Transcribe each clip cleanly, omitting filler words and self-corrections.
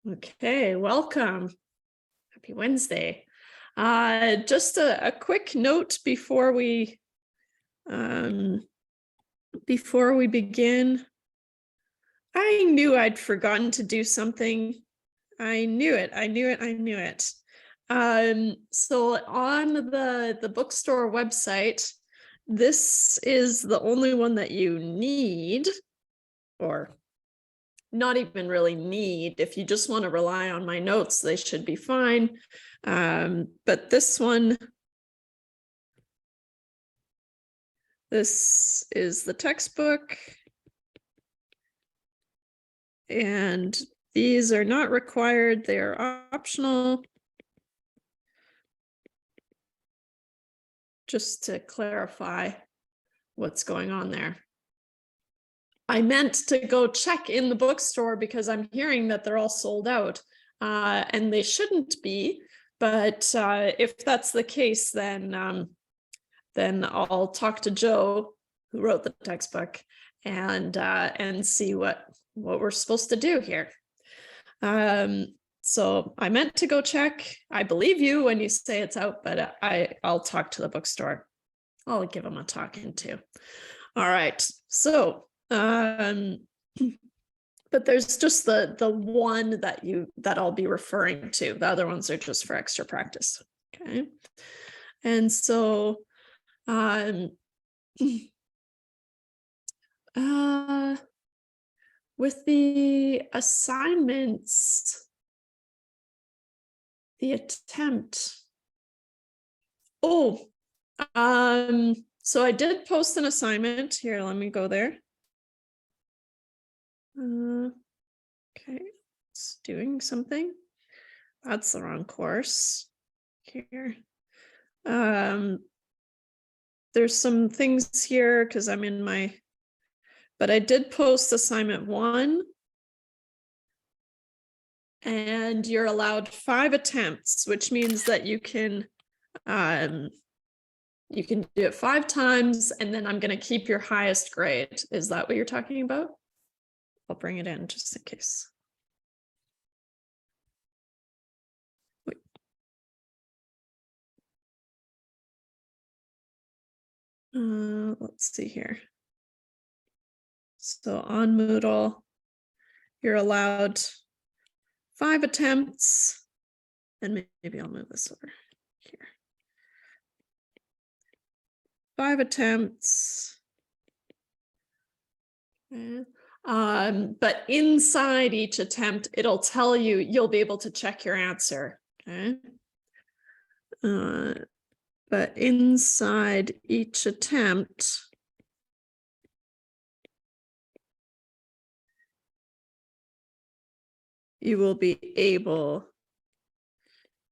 Okay, welcome. Happy Wednesday. Just a quick note um, before we begin. I knew I'd forgotten to do something. I knew it. I knew it. I knew it. So on the bookstore website, this is the only one that you need, or not even really need. If you just want to rely on my notes, they should be fine. But this one, this is the textbook. And these are not required, they're optional. Just to clarify what's going on there. I meant to go check in the bookstore because I'm hearing that they're all sold out, and they shouldn't be. But if that's the case, then I'll talk to Joe, who wrote the textbook, and see what we're supposed to do here. So I meant to go check. I believe you when you say it's out, but I'll talk to the bookstore. I'll give them a talking to. All right. So, but there's just the one that I'll be referring to. The other ones are just for extra practice. Okay. And so, with the assignments, the attempt. So I did post an assignment here. Let me go there. Okay, it's doing something. That's the wrong course here. There's some things here because I'm in my, but I did post assignment 1. And you're allowed 5 attempts, which means that you can do it 5 times, and then I'm going to keep your highest grade. Is that what you're talking about? I'll bring it in just in case. Wait. Let's see here. So on Moodle, you're allowed 5 attempts, and maybe I'll move this over here. 5 attempts. Okay. But inside each attempt, it'll tell you, you'll be able to check your answer. Okay. But inside each attempt, you will be able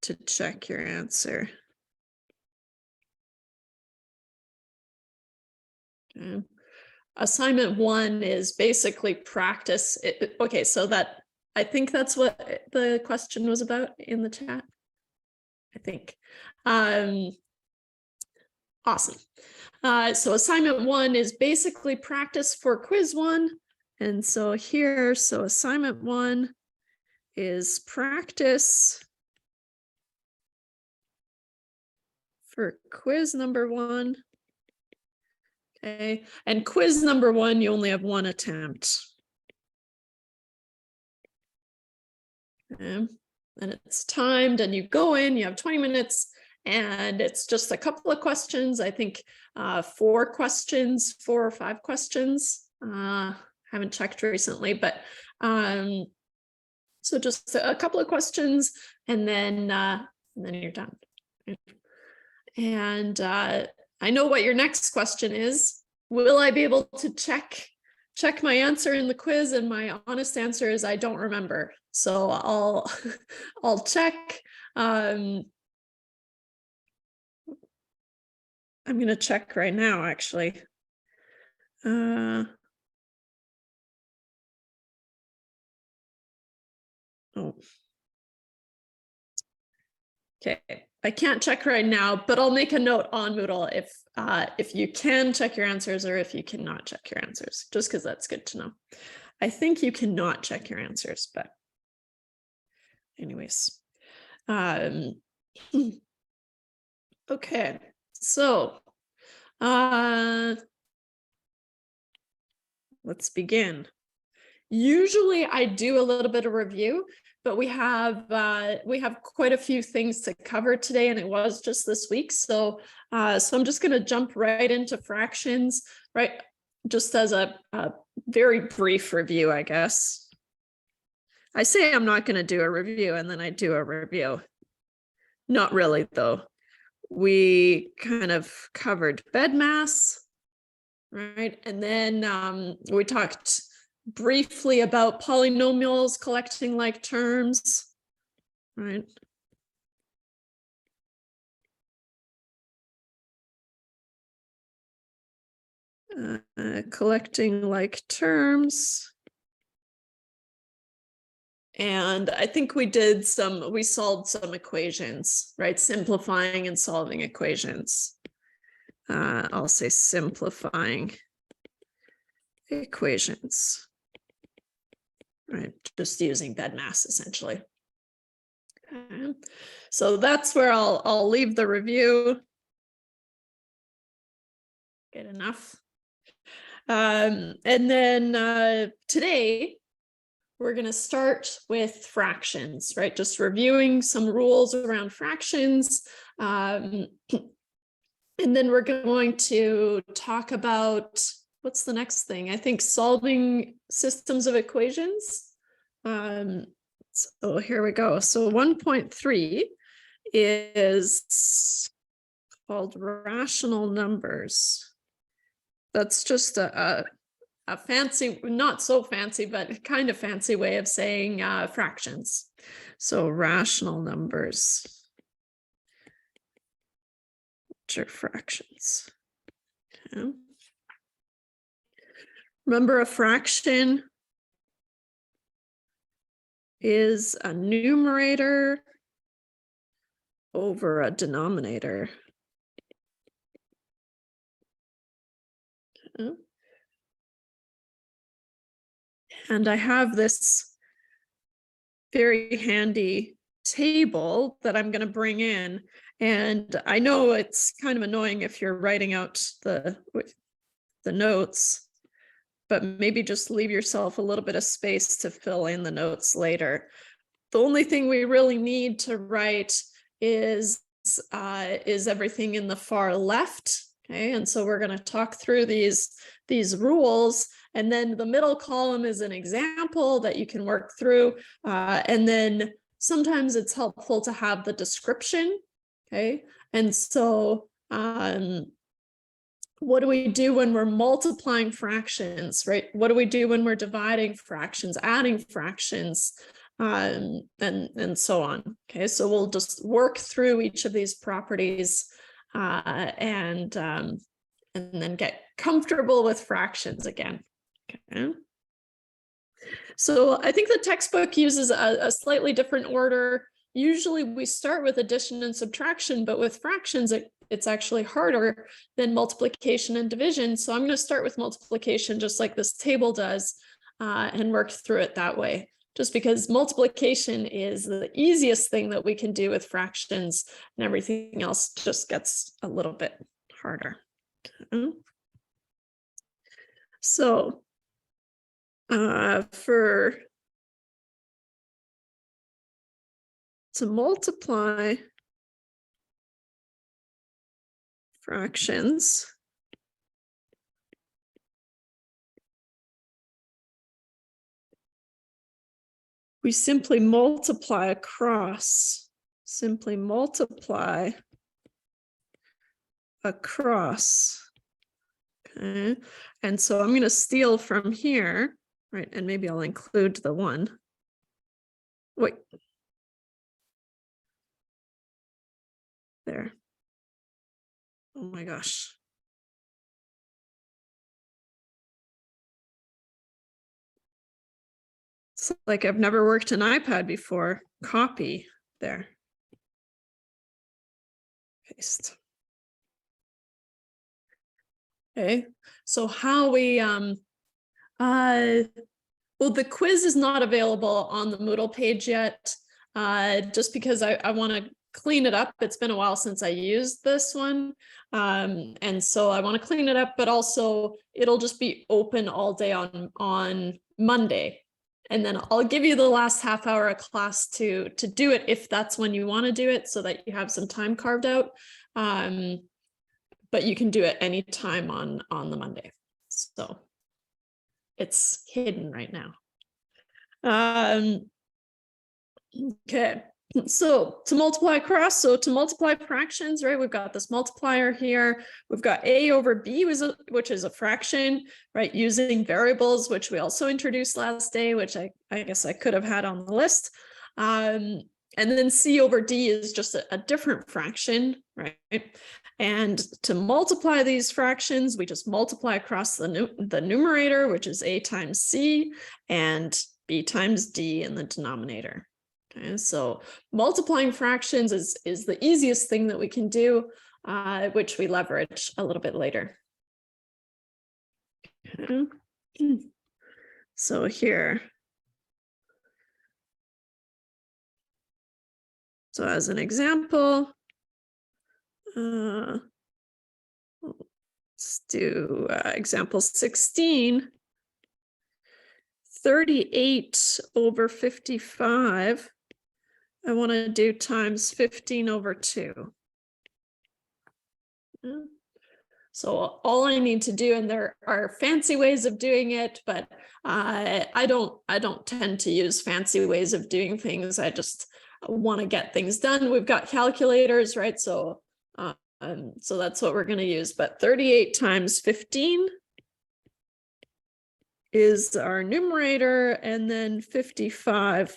to check your answer. Okay. Assignment 1 is basically practice. Okay, so that, I think that's what the question was about in the chat. I think. Awesome. So assignment 1 is basically practice for quiz 1. And so here, so assignment 1 is practice for quiz number 1. Okay, and quiz number 1, you only have 1 attempt. Okay. And it's timed, and you go in, you have 20 minutes, and it's just a couple of questions. I think 4 questions, 4 or 5 questions. Haven't checked recently, but so just a couple of questions, and then you're done. And I know what your next question is. Will I be able to check my answer in the quiz? And my honest answer is I don't remember. So I'll check. I'm going to check right now, actually. Oh. Okay, I can't check right now, but I'll make a note on Moodle if you can check your answers or if you cannot check your answers, just because that's good to know. I think you cannot check your answers, but anyways. Okay, so let's begin. Usually I do a little bit of review, but we have quite a few things to cover today, and it was just this week. So I'm just going to jump right into fractions, right? Just as a very brief review, I guess. I say I'm not going to do a review, and then I do a review. Not really, though. We kind of covered BEDMAS, right? And then we talked briefly about polynomials, collecting like terms, right? Collecting like terms. And I think we solved some equations, right? Simplifying and solving equations. I'll say simplifying equations, right? Just using BEDMAS essentially. Okay. So that's where I'll leave the review. Good enough. And then today, we're going to start with fractions, right? Just reviewing some rules around fractions. And then we're going to talk about, what's the next thing? I think solving systems of equations. So here we go. So 1.3 is called rational numbers. That's just a fancy, not so fancy, but kind of fancy way of saying fractions. So rational numbers, which are fractions. Okay. Remember, a fraction is a numerator over a denominator. Okay. And I have this very handy table that I'm going to bring in. And I know it's kind of annoying if you're writing out the notes, but maybe just leave yourself a little bit of space to fill in the notes later. The only thing we really need to write is everything in the far left. Okay, and so we're going to talk through these rules, and then the middle column is an example that you can work through, and then sometimes it's helpful to have the description. Okay, and so what do we do when we're multiplying fractions, right? What do we do when we're dividing fractions, adding fractions, and so on? Okay, so we'll just work through each of these properties and then get comfortable with fractions again. Okay. So I think the textbook uses a slightly different order. Usually we start with addition and subtraction, but with fractions, it's actually harder than multiplication and division. So I'm going to start with multiplication just like this table does and work through it that way. Just because multiplication is the easiest thing that we can do with fractions, and everything else just gets a little bit harder. Okay. So to multiply fractions, we simply multiply across, okay? And so I'm going to steal from here, right? And maybe I'll include the one. Wait. There. Oh my gosh. It's like I've never worked an iPad before. Copy there. Paste. Okay, so how we well, the quiz is not available on the Moodle page yet. just because I want to clean it up. It's been a while since I used this one. And so I want to clean it up, but also it'll just be open all day on Monday. And then I'll give you the last half hour of class to do it if that's when you want to do it, so that you have some time carved out. But you can do it anytime on the Monday. So it's hidden right now. Okay, so to multiply across, so to multiply fractions, right, we've got this multiplier here. We've got a over b, which is a fraction, right, using variables, which we also introduced last day, which I guess I could have had on the list. And then c over d is just a different fraction, right? And to multiply these fractions, we just multiply across the numerator, which is a times c, and b times d in the denominator. Okay, so multiplying fractions is the easiest thing that we can do, which we leverage a little bit later. Okay. So here. So as an example, let's do example 16. 38 over 55. I want to do times 15 over 2. So all I need to do, and there are fancy ways of doing it, but I don't tend to use fancy ways of doing things. I just want to get things done. We've got calculators, right? So so that's what we're going to use. But 38 times 15 is our numerator, and then 55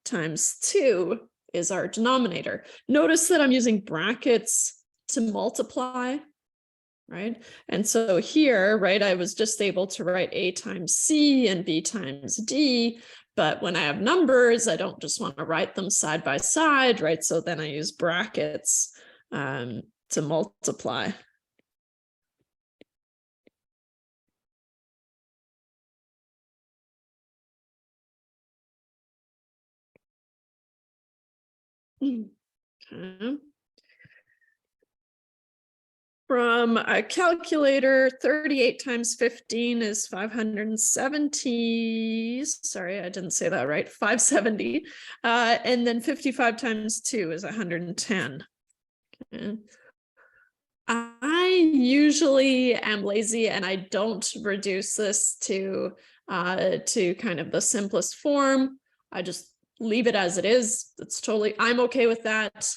times 2 is our denominator. Notice that I'm using brackets to multiply, right? And so here, right, I was just able to write a times c and b times d, but when I have numbers, I don't just want to write them side by side, right? So then I use brackets to multiply. Okay. From a calculator, 38 times 15 is 570. Sorry, I didn't say that right. 570. And then 55 times 2 is 110. Okay. I usually am lazy and I don't reduce this to kind of the simplest form. I just leave it as it is. It's totally, I'm okay with that.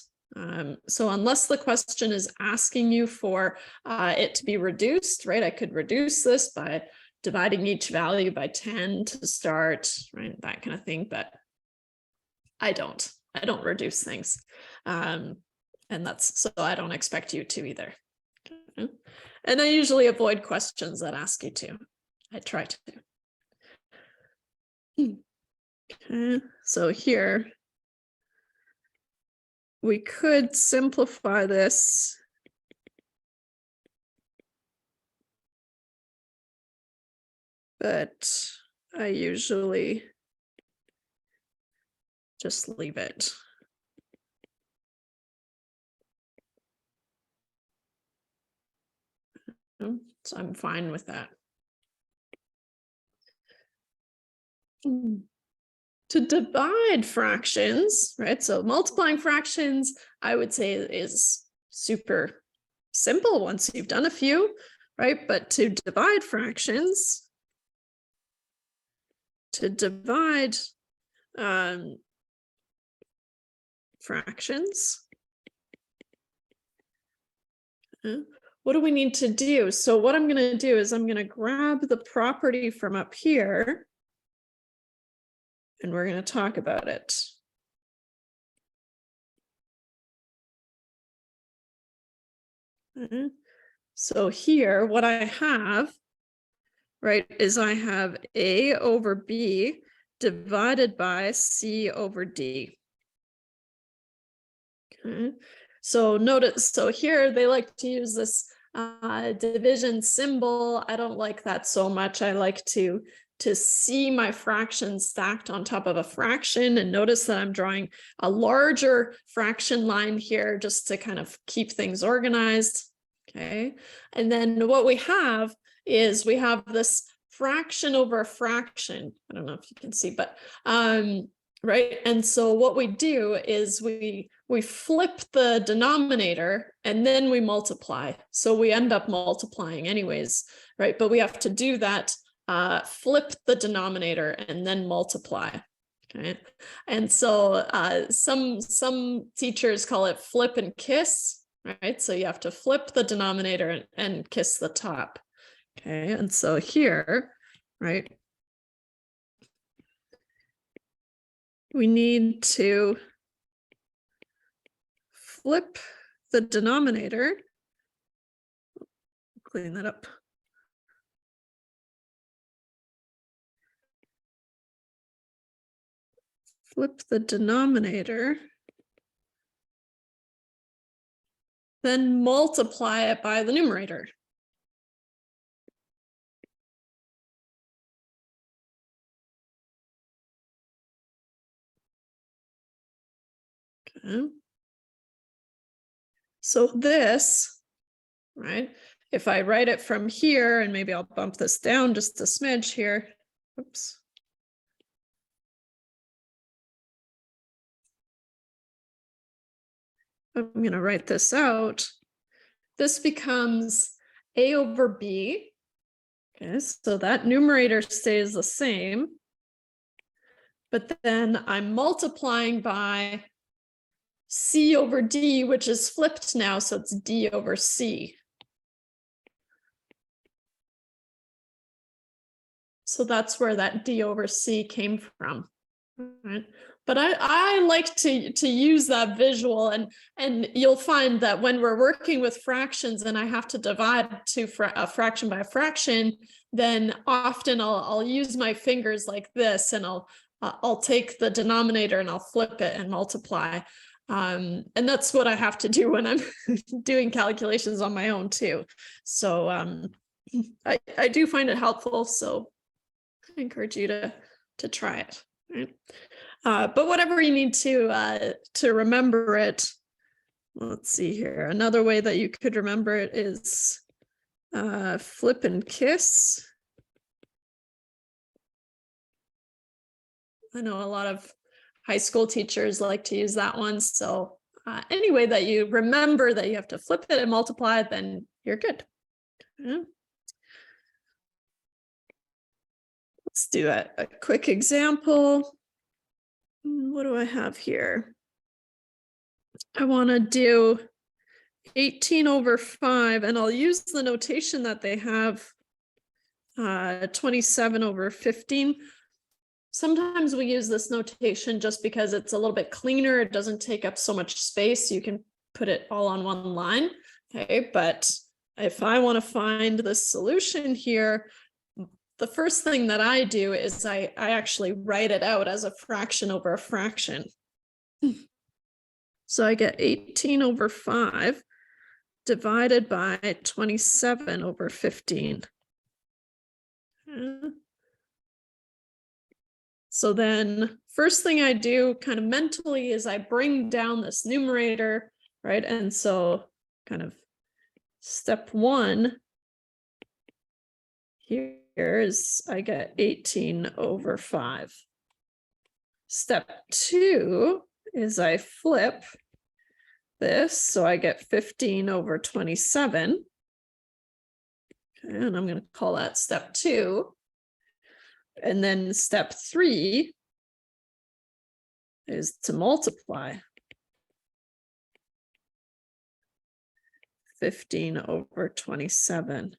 So unless the question is asking you for it to be reduced, right? I could reduce this by dividing each value by 10 to start, right? That kind of thing, but I don't reduce things. And that's, so I don't expect you to either. Okay. And I usually avoid questions that ask you to. I try to. Okay, so here, we could simplify this. But I usually just leave it. So I'm fine with that. To divide fractions, right? So multiplying fractions, I would say, is super simple once you've done a few, right? But to divide fractions, fractions, what do we need to do? So what I'm going to do is I'm going to grab the property from up here, and we're going to talk about it. So here, what I have, right, is I have A over B divided by C over D. Okay. So notice, so here they like to use this division symbol. I don't like that so much. I like to to see my fraction stacked on top of a fraction. And notice that I'm drawing a larger fraction line here just to kind of keep things organized. Okay. And then what we have is we have this fraction over a fraction. I don't know if you can see, but right. And so what we do is we flip the denominator and then we multiply. So we end up multiplying anyways, right? But we have to do that, flip the denominator and then multiply. Okay. And so some teachers call it flip and kiss, right? So you have to flip the denominator and kiss the top. Okay. And so here, right, we need to flip the denominator. Clean that up. Flip the denominator. Then multiply it by the numerator. Okay. So this, right, if I write it from here, and maybe I'll bump this down just a smidge here. Oops. I'm going to write this out. This becomes a over b. Okay, so that numerator stays the same. But then I'm multiplying by c over d, which is flipped now, so it's d over c. So that's where that d over c came from, right? But I like to use that visual, and you'll find that when we're working with fractions and I have to divide a fraction by a fraction, then often I'll use my fingers like this, and I'll take the denominator and I'll flip it and multiply. And that's what I have to do when I'm doing calculations on my own too. So I do find it helpful. So I encourage you to try it. Right? But whatever you need to remember it. Let's see here. Another way that you could remember it is flip and kiss. I know a lot of high school teachers like to use that one. So any way that you remember that you have to flip it and multiply, then you're good. Okay. Let's do a quick example. What do I have here? I want to do 18 over 5, and I'll use the notation that they have, 27 over 15. Sometimes we use this notation just because it's a little bit cleaner. It doesn't take up so much space. You can put it all on one line. Okay, but if I want to find the solution here, the first thing that I do is I actually write it out as a fraction over a fraction. So I get 18 over 5 divided by 27 over 15. So then first thing I do kind of mentally is I bring down this numerator, right? And so kind of step 1 here is I get 18 over 5. Step 2 is I flip this, so I get 15 over 27. Okay, and I'm going to call that step 2. And then step 3 is to multiply 15 over 27.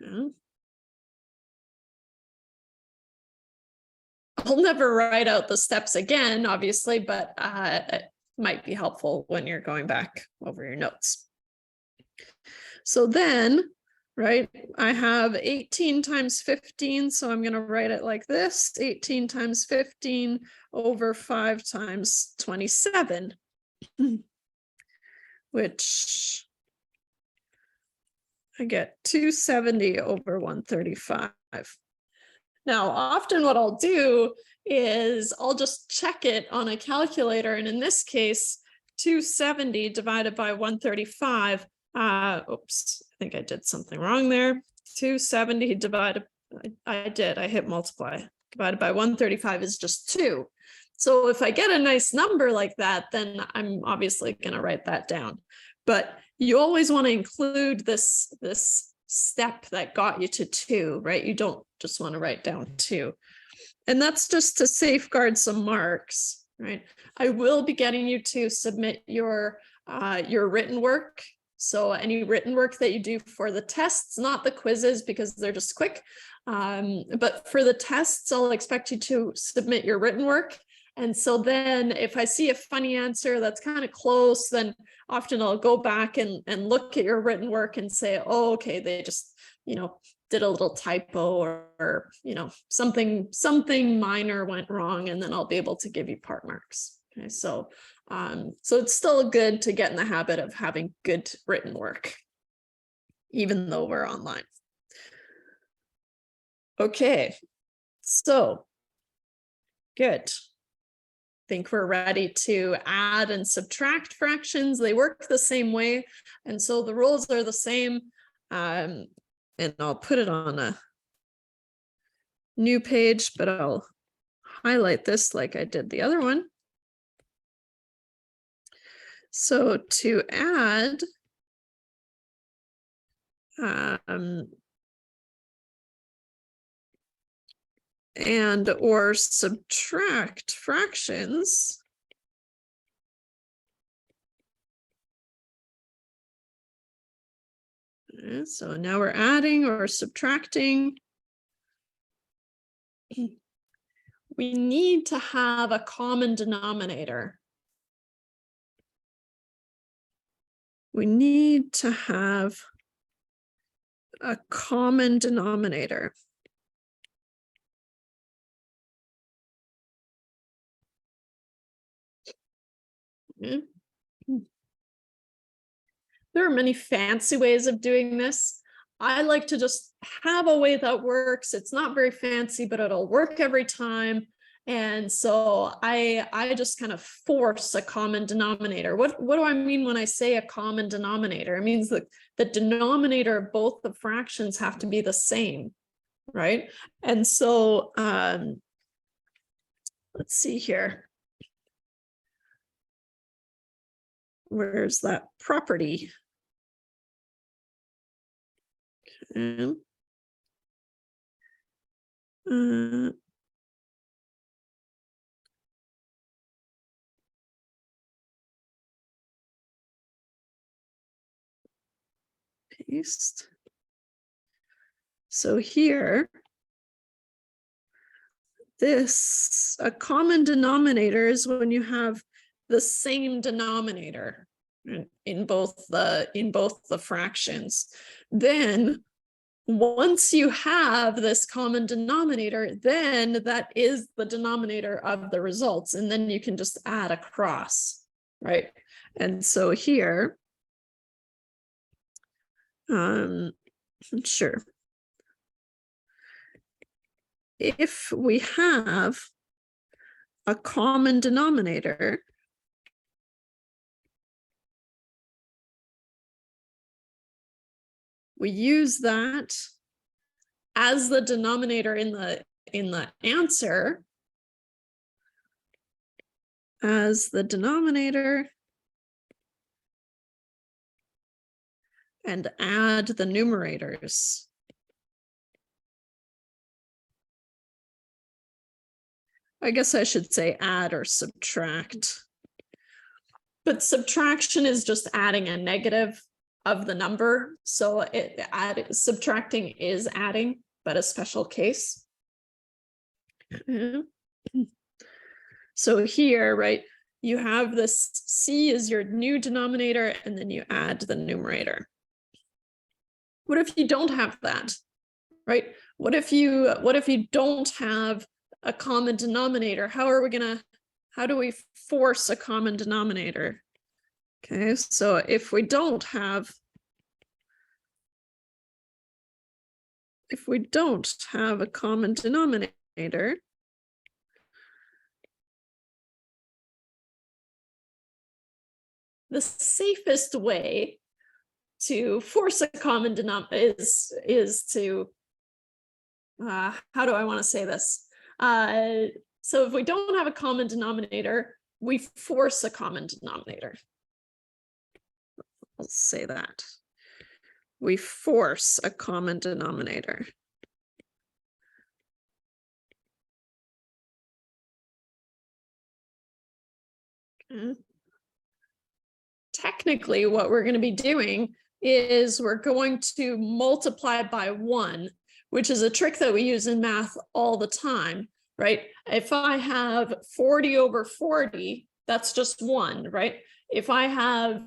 Okay. I'll never write out the steps again, obviously, but it might be helpful when you're going back over your notes. So then, right, I have 18 times 15, so I'm going to write it like this, 18 times 15 over 5 times 27, which I get 270 over 135. Now, often what I'll do is I'll just check it on a calculator. And in this case, 270 divided by 135. Oops, I think I did something wrong there. 270 divided, I hit multiply. Divided by 135 is just 2. So if I get a nice number like that, then I'm obviously going to write that down. But you always want to include this step that got you to 2, right? You don't just want to write down 2. And that's just to safeguard some marks, right? I will be getting you to submit your written work. So any written work that you do for the tests, not the quizzes because they're just quick. But for the tests, I'll expect you to submit your written work. And so then if I see a funny answer that's kind of close, then often I'll go back and look at your written work and say, oh, okay, they just, did a little typo or something minor went wrong, and then I'll be able to give you part marks. Okay, so it's still good to get in the habit of having good written work, even though we're online. Okay, so good. Think we're ready to add and subtract fractions. They work the same way, and so the rules are the same. And I'll put it on a new page, but I'll highlight this like I did the other one. So to add and or subtract fractions, so now we're adding or subtracting. We need to have a common denominator. We need to have a common denominator. Okay. There are many fancy ways of doing this. I like to just have a way that works. It's not very fancy, but it'll work every time. And so I just kind of force a common denominator. What do I mean when I say a common denominator? It means that the denominator of both the fractions have to be the same, right? And so let's see here. Where's that property? Okay. Paste. So here, a common denominator is when you have the same denominator in both the fractions. Then once you have this common denominator, then that is the denominator of the results, and then you can just add across, right? And so here, sure. If we have a common denominator, we use that as the denominator in the answer, as the denominator, and add the numerators. I guess I should say add or subtract. But subtraction is just adding a negative of the number. So subtracting is adding, but a special case. So here, right, you have this C is your new denominator, and then you add the numerator. What if you don't have that, right? What if you don't have a common denominator? How do we force a common denominator? Okay, so if we don't have if we don't have a common denominator, the safest way to force a common denominator is to, how do I want to say this? So if we don't have a common denominator, we force a common denominator. I'll say that. We force a common denominator. Okay. Technically, what we're going to be doing is we're going to multiply by 1, which is a trick that we use in math all the time, right? If I have 40 over 40, that's just 1, right? If I have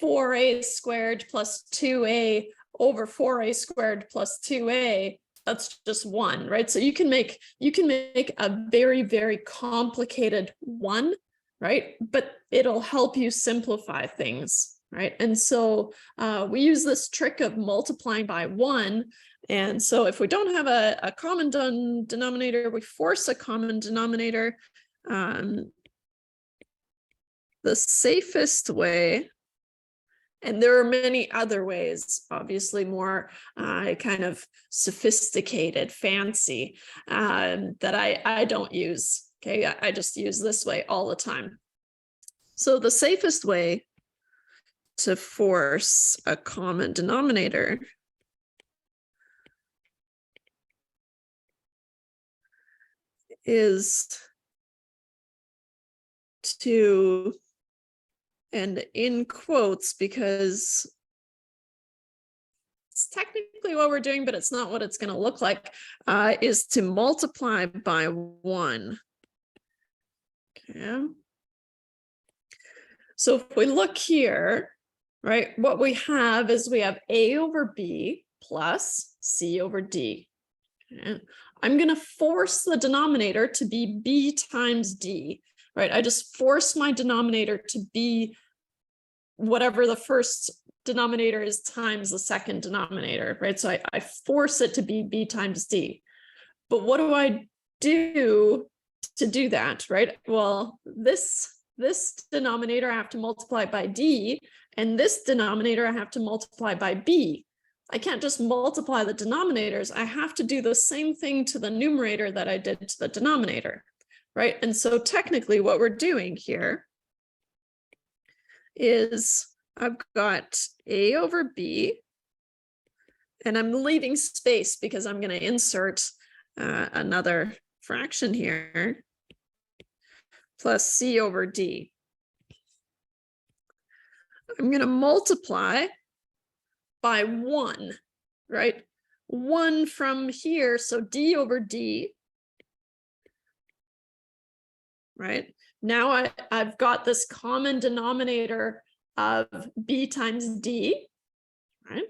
4a squared plus 2a over 4a squared plus 2a, that's just 1, right? So you can make a very, very complicated 1, right? But it'll help you simplify things, right? And so we use this trick of multiplying by 1. And so if we don't have a common denominator, we force a common denominator. The safest way, and there are many other ways, obviously more kind of sophisticated, fancy, that I don't use. Okay, I just use this way all the time. So the safest way to force a common denominator is to, and in quotes, because it's technically what we're doing, but it's not what it's going to look like, is to multiply by 1. Okay. So if we look here, right, what we have is we have a over b plus c over d. Okay. I'm going to force the denominator to be b times d, right? I just force my denominator to be whatever the first denominator is times the second denominator, right? So I force it to be b times d. But what do I do to do that, right? Well, this denominator I have to multiply by d, and this denominator I have to multiply by b. I can't just multiply the denominators. I have to do the same thing to the numerator that I did to the denominator, right? And so technically what we're doing here is I've got a over b, and I'm leaving space because I'm going to insert another fraction here, plus c over d. I'm going to multiply by 1, right? 1 from here, so d over d, right? Now I've got this common denominator of b times d, right?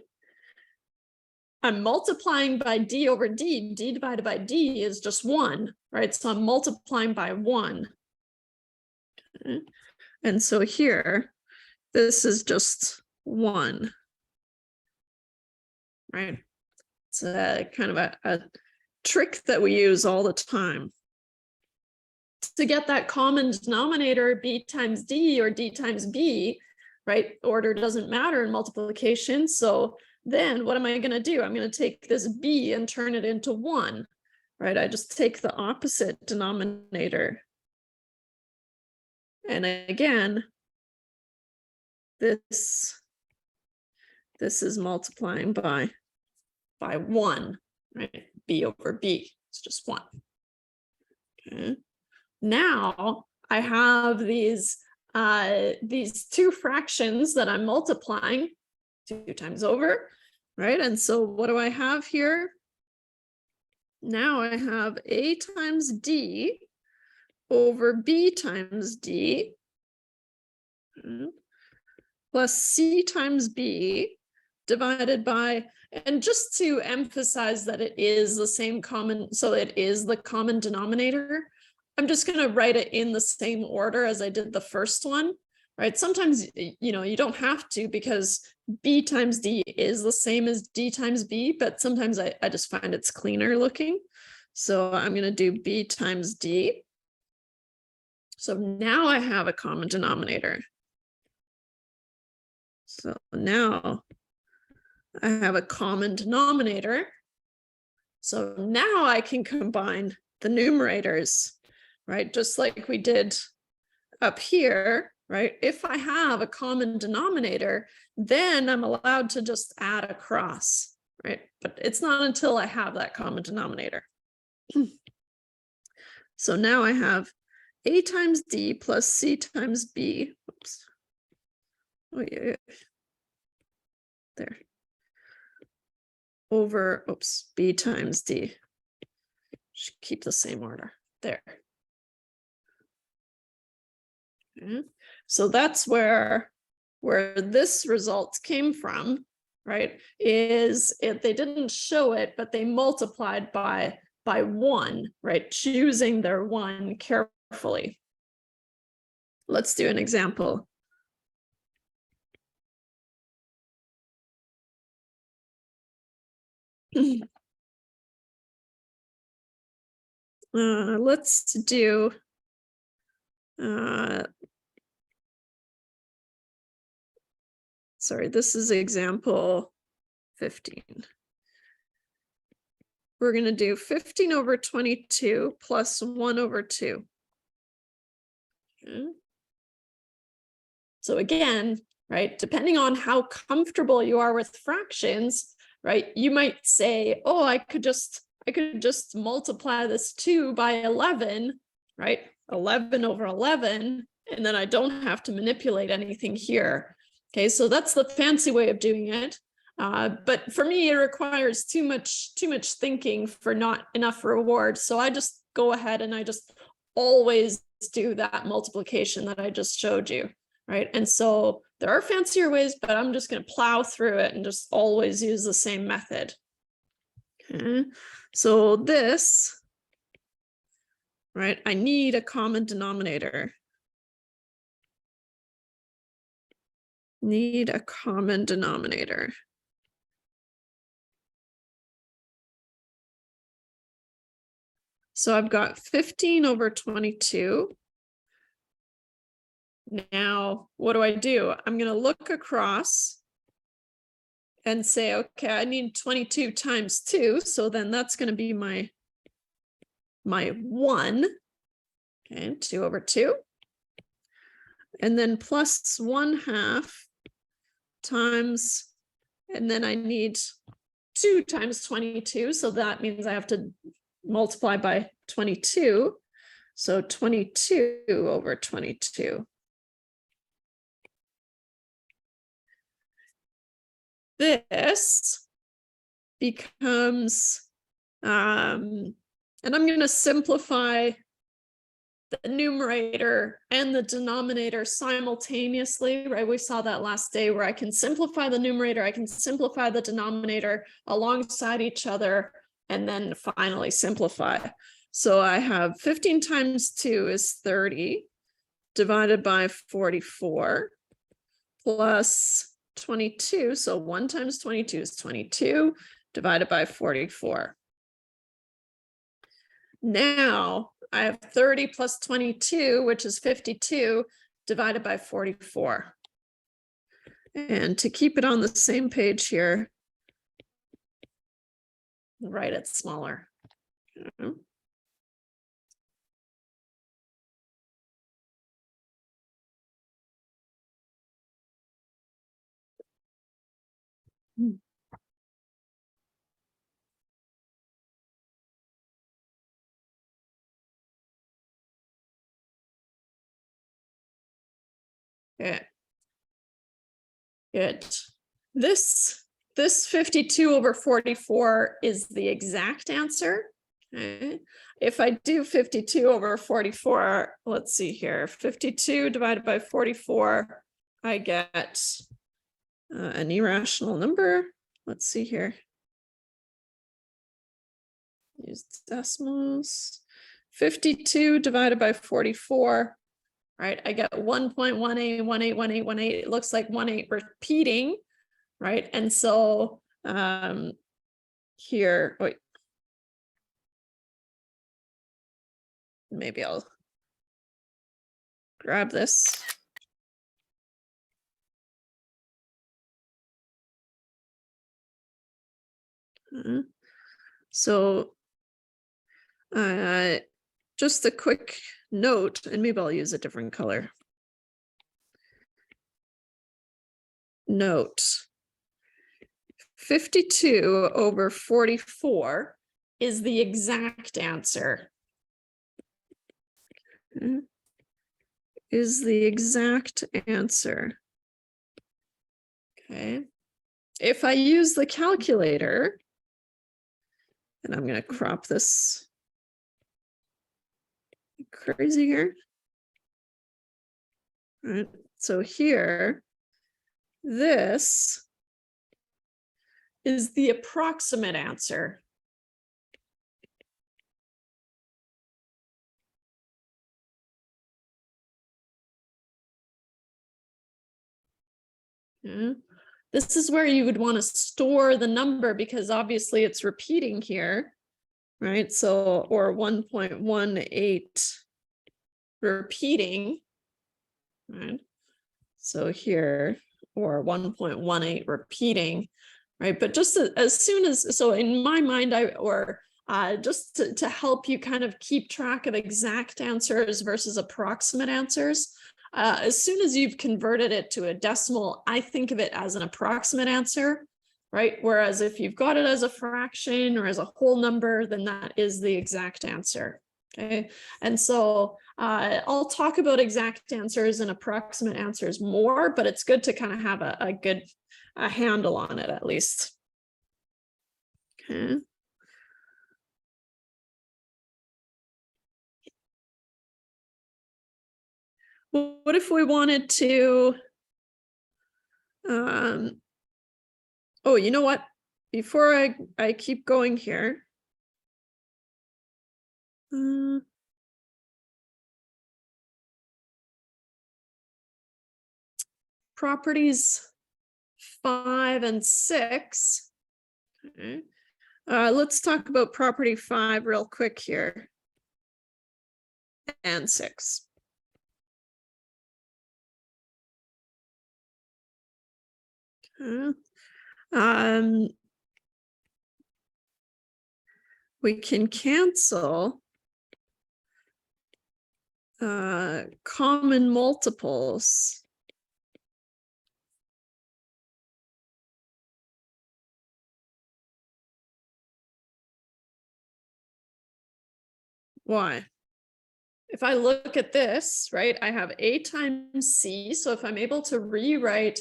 I'm multiplying by d over d. D divided by d is just 1, right? So I'm multiplying by 1. Okay. And so here, this is just 1, right? It's a kind of a trick that we use all the time. To get that common denominator, b times d or d times b, right? Order doesn't matter in multiplication. So then what am I going to do? I'm going to take this b and turn it into 1, right? I just take the opposite denominator. And again, this is multiplying by 1, right? B over b, it's just 1. Okay. Now I have these 2 fractions that I'm multiplying 2 times over, right? And so what do I have here? Now I have a times d over b times d plus c times b divided by, and just to emphasize that it is the same common, so it is the common denominator, I'm just going to write it in the same order as I did the first one. right? Sometimes, you know, you don't have to because B times D is the same as D times B, but sometimes I just find it's cleaner looking. So I'm going to do B times D. So now I have a common denominator. So now I have a common denominator. So now I can combine the numerators, right? Just like we did up here, right? If I have a common denominator, then I'm allowed to just add across, right? But it's not until I have that common denominator. So now I have A times D plus C times B. Oops. Oh, yeah. There. Over, oops, B times D. Should keep the same order. There. Okay. So that's where this result came from, right? Is it, they didn't show it, but they multiplied by 1, right? Choosing their 1 carefully. Let's do an example. Let's do sorry, this is example 15. We're going to do 15 over 22 plus 1 over 2. Okay. So again, right, depending on how comfortable you are with fractions, right, you might say, oh, I could just multiply this 2 by 11, right? 11 over 11, and then I don't have to manipulate anything here. Okay, so that's the fancy way of doing it. But for me, it requires too much thinking for not enough reward. So I just go ahead and I just always do that multiplication that I just showed you, right? And so there are fancier ways, but I'm just going to plow through it and just always use the same method. Okay, so this, right, I need a common denominator. Need a common denominator. So I've got 15 over 22. Now, what do? I'm going to look across and say, okay, I need 22 times 2. So then that's going to be my 1. Okay, 2 over 2. And then plus 1/2 times, and then I need 2 times 22. So that means I have to multiply by 22. So 22 over 22. This becomes, and I'm going to simplify the numerator and the denominator simultaneously, right? We saw that last day where I can simplify the numerator, I can simplify the denominator alongside each other, and then finally simplify. So I have 15 times 2 is 30 divided by 44 plus 22. So 1 times 22 is 22 divided by 44. Now I have 30 plus 22, which is 52 divided by 44. And to keep it on the same page here, write it smaller. Okay. Okay. Good. This 52 over 44 is the exact answer. Okay. If I do 52 over 44, let's see here, 52 divided by 44, I get an irrational number. Let's see here. Use decimals. 52 divided by 44, right? I get 1.18, 18, 18, 18. It looks like 18 repeating, right? And so here, wait. Maybe I'll grab this. So just a quick note, and maybe I'll use a different color. Note, 52 over 44 is the exact answer. Is the exact answer. Okay. If I use the calculator, and I'm going to crop this crazy here. All right. So here, this is the approximate answer. Yeah. This is where you would want to store the number because obviously it's repeating here, right? So, or 1.18 repeating, right? So here, or 1.18 repeating, right? But just as soon as, so in my mind, just to help you kind of keep track of exact answers versus approximate answers, as soon as you've converted it to a decimal, I think of it as an approximate answer, right? Whereas if you've got it as a fraction or as a whole number, then that is the exact answer. Okay, and so I'll talk about exact answers and approximate answers more, but it's good to kind of have a good handle on it at least. Okay. What if we wanted to, oh, you know what? Before I keep going here, properties 5 and 6. Okay. Let's talk about property 5 real quick here. And 6. Okay. We can cancel common multiples. Why? If I look at this, right, I have A times C. So if I'm able to rewrite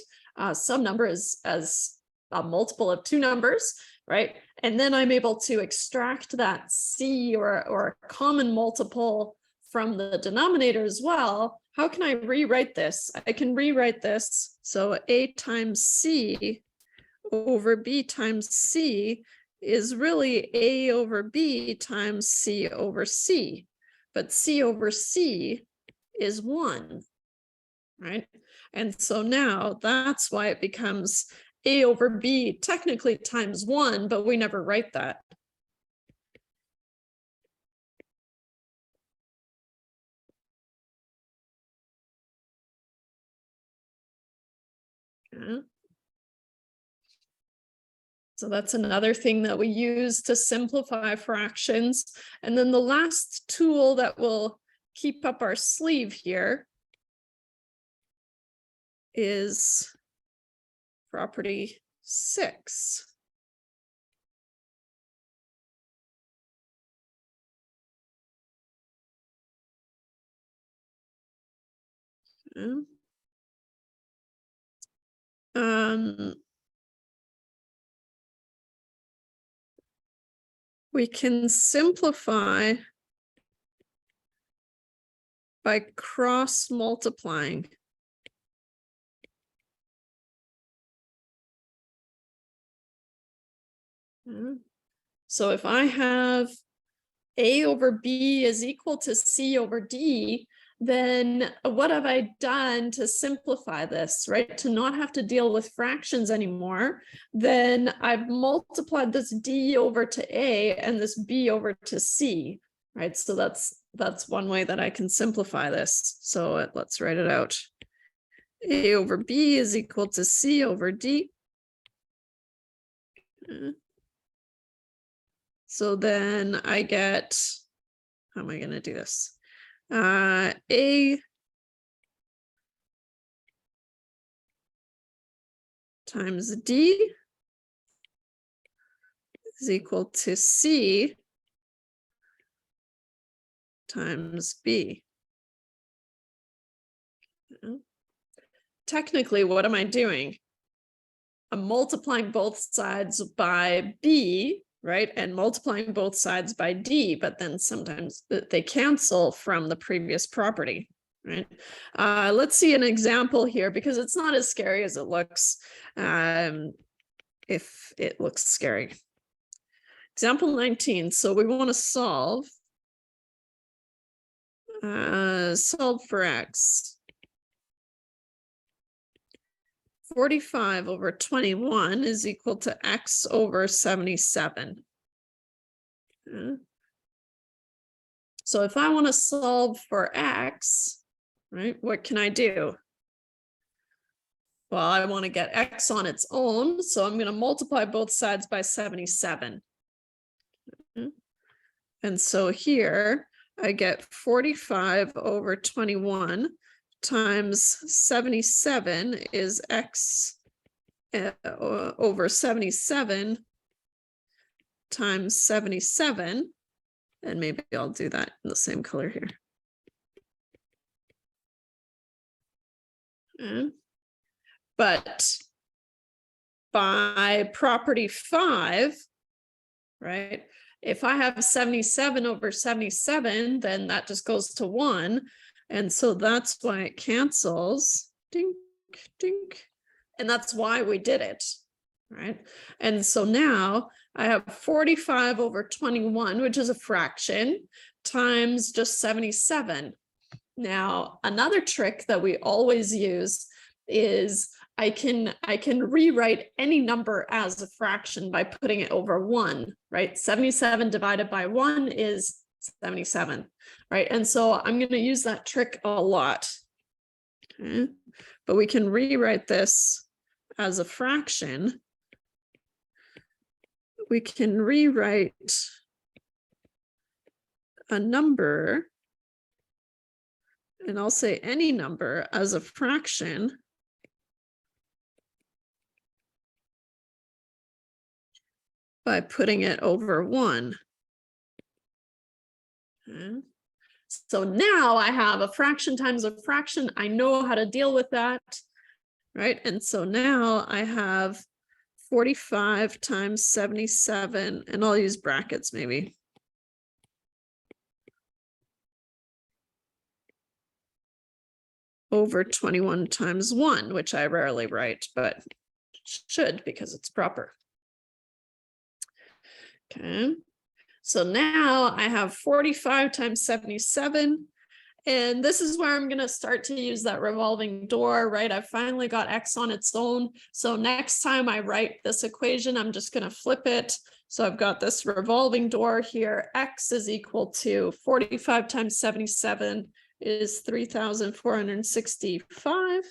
some number as a multiple of two numbers, right, and then I'm able to extract that C or a common multiple from the denominator as well, how can I rewrite this? I can rewrite this. So A times C over B times C is really A over B times C over C. But C over C is 1, right? And so now that's why it becomes A over B technically times 1, but we never write that. Yeah. So that's another thing that we use to simplify fractions. And then the last tool that will keep up our sleeve here is property 6. Okay. We can simplify by cross multiplying. So if I have A over B is equal to C over D, then what have I done to simplify this, right? To not have to deal with fractions anymore, then I've multiplied this D over to A and this B over to C, right? So that's one way that I can simplify this. So let's write it out. A over B is equal to C over D. So then I get, how am I going to do this? A times D is equal to C times B. Technically, what am I doing? I'm multiplying both sides by B, right? And multiplying both sides by D, but then sometimes they cancel from the previous property, right? Let's see an example here because it's not as scary as it looks if it looks scary. Example 19. So we want to solve for X. 45 over 21 is equal to X over 77. So if I want to solve for X, right, what can I do? Well, I want to get X on its own, so I'm going to multiply both sides by 77. And so here I get 45 over 21 times 77 is X over 77 times 77. And maybe I'll do that in the same color here. But by property 5, right? If I have 77 over 77, then that just goes to 1. And so that's why it cancels. Dink, dink. And that's why we did it, right? And so now I have 45 over 21, which is a fraction, times just 77. Now, another trick that we always use is I can rewrite any number as a fraction by putting it over 1, right? 77 divided by 1 is 77, right? And so I'm going to use that trick a lot. Okay. But we can rewrite this as a fraction. We can rewrite a number, and I'll say any number, as a fraction by putting it over 1. Okay. So now I have a fraction times a fraction. I know how to deal with that, right? And so now I have 45 times 77, and I'll use brackets maybe. Over 21 times 1, which I rarely write, but should because it's proper. Okay. So now I have 45 times 77. And this is where I'm going to start to use that revolving door, right? I've finally got X on its own. So next time I write this equation, I'm just going to flip it. So I've got this revolving door here. X is equal to 45 times 77 is 3,465.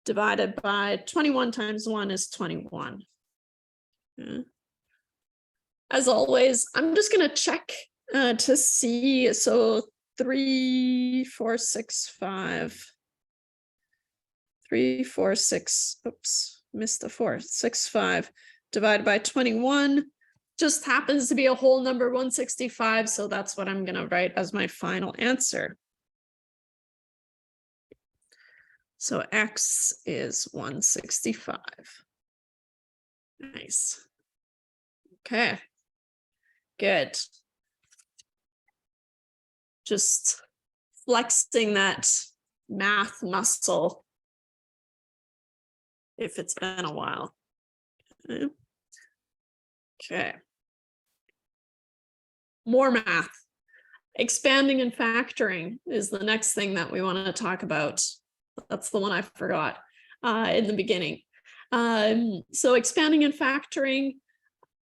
Divided by 21 times 1 is 21. Okay. As always, I'm just going to check to see. So 3, 4, 6, 5. 3, 4, 6. Oops, missed the 4. 6, 5 divided by 21 just happens to be a whole number, 165. So that's what I'm going to write as my final answer. So X is 165. Nice. Okay. Good. Just flexing that math muscle if it's been a while. Okay. More math. Expanding and factoring is the next thing that we want to talk about. That's the one I forgot in the beginning. So expanding and factoring,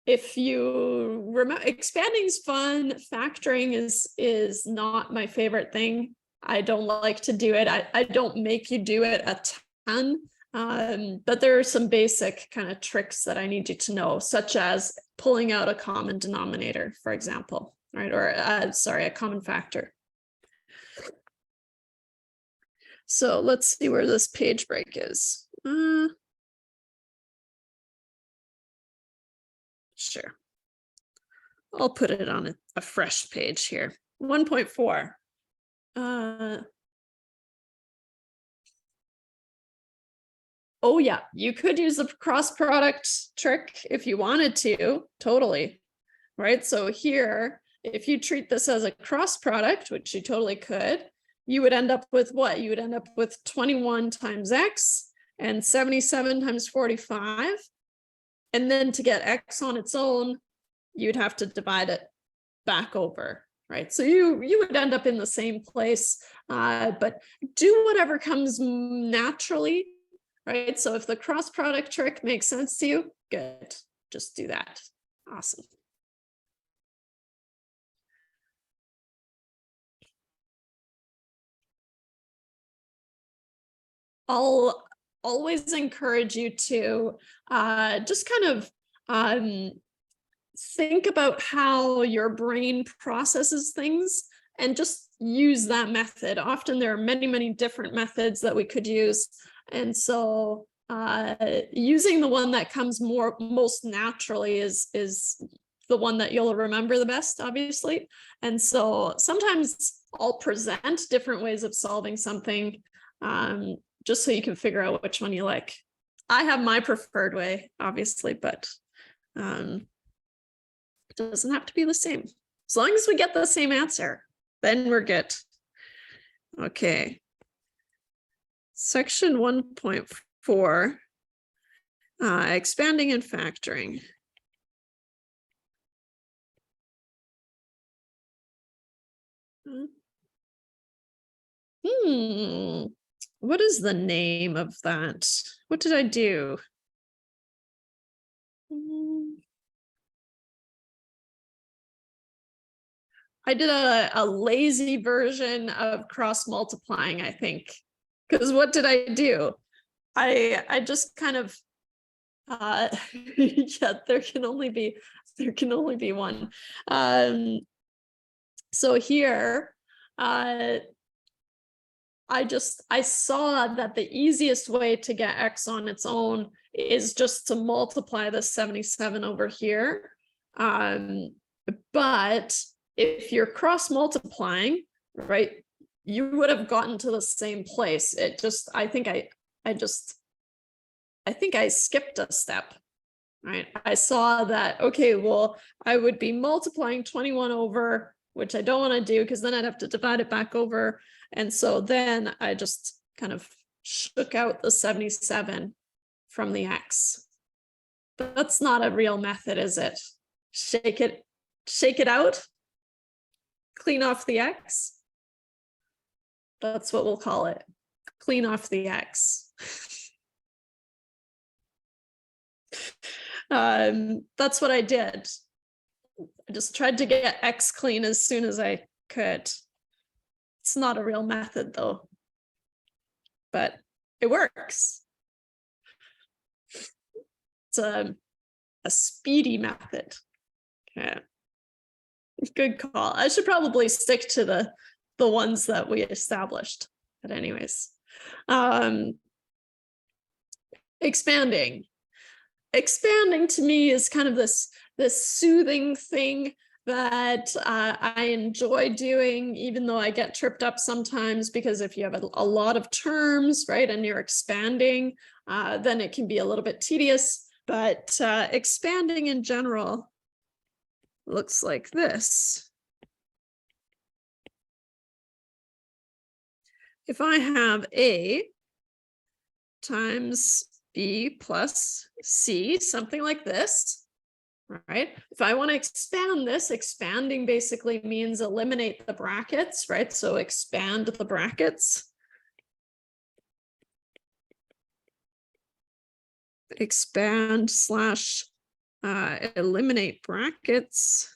if you remember, expanding is fun. Factoring is not my favorite thing. I don't like to do it. I don't make you do it a ton, but there are some basic kind of tricks that I need you to know, such as pulling out a common denominator, for example, right? Or sorry, a common factor. So let's see where this page break is. Sure. I'll put it on a fresh page here. 1.4. Oh yeah, you could use the cross product trick if you wanted to, totally. Right, so here, if you treat this as a cross product, which you totally could, you would end up with what? You would end up with 21 times x and 77 times 45. And then to get x on its own, you'd have to divide it back over, right? So you would end up in the same place, but do whatever comes naturally, right? So if the cross product trick makes sense to you, good, just do that. Awesome. I'll always encourage you to just kind of think about how your brain processes things and just use that method. Often there are many, many different methods that we could use. And so using the one that comes most naturally is the one that you'll remember the best, obviously. And so sometimes I'll present different ways of solving something just so you can figure out which one you like. I have my preferred way, obviously, but it doesn't have to be the same. As long as we get the same answer, then we're good. Okay. Section 1.4, expanding and factoring. What is the name of that? What did I do? I did a lazy version of cross multiplying, I think. Because what did I do? I just kind of yeah, there can only be one. So here I saw that the easiest way to get x on its own is just to multiply the 77 over here. But if you're cross multiplying, right, you would have gotten to the same place. It just, I think I skipped a step, right? I saw that, okay, well, I would be multiplying 21 over, which I don't want to do because then I'd have to divide it back over. And so then I just kind of shook out the 77 from the x. But that's not a real method, is it? Shake it out, clean off the x. That's what we'll call it. Clean off the x. That's what I did. I just tried to get x clean as soon as I could. It's not a real method though, but it works. It's a speedy method. Okay. Good call. I should probably stick to the ones that we established, but anyways. Expanding to me is kind of this soothing thing that I enjoy doing, even though I get tripped up sometimes, because if you have a lot of terms, right, and you're expanding, then it can be a little bit tedious. But expanding in general looks like this. If I have A times B plus C, something like this, right? If I want to expand this, expanding basically means eliminate the brackets, right? So expand the brackets. Expand slash eliminate brackets.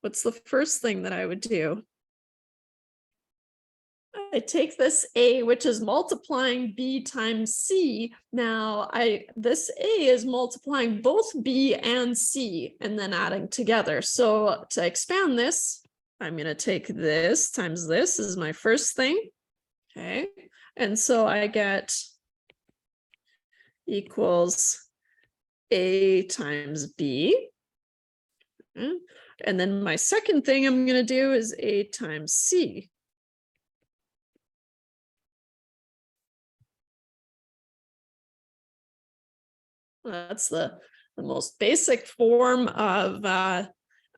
What's the first thing that I would do? I take this A, which is multiplying B times C. Now this A is multiplying both B and C and then adding together. So to expand this, I'm going to take this times this is my first thing. Okay. And so I get equals A times B. Okay. And then my second thing I'm going to do is A times C. That's the most basic form of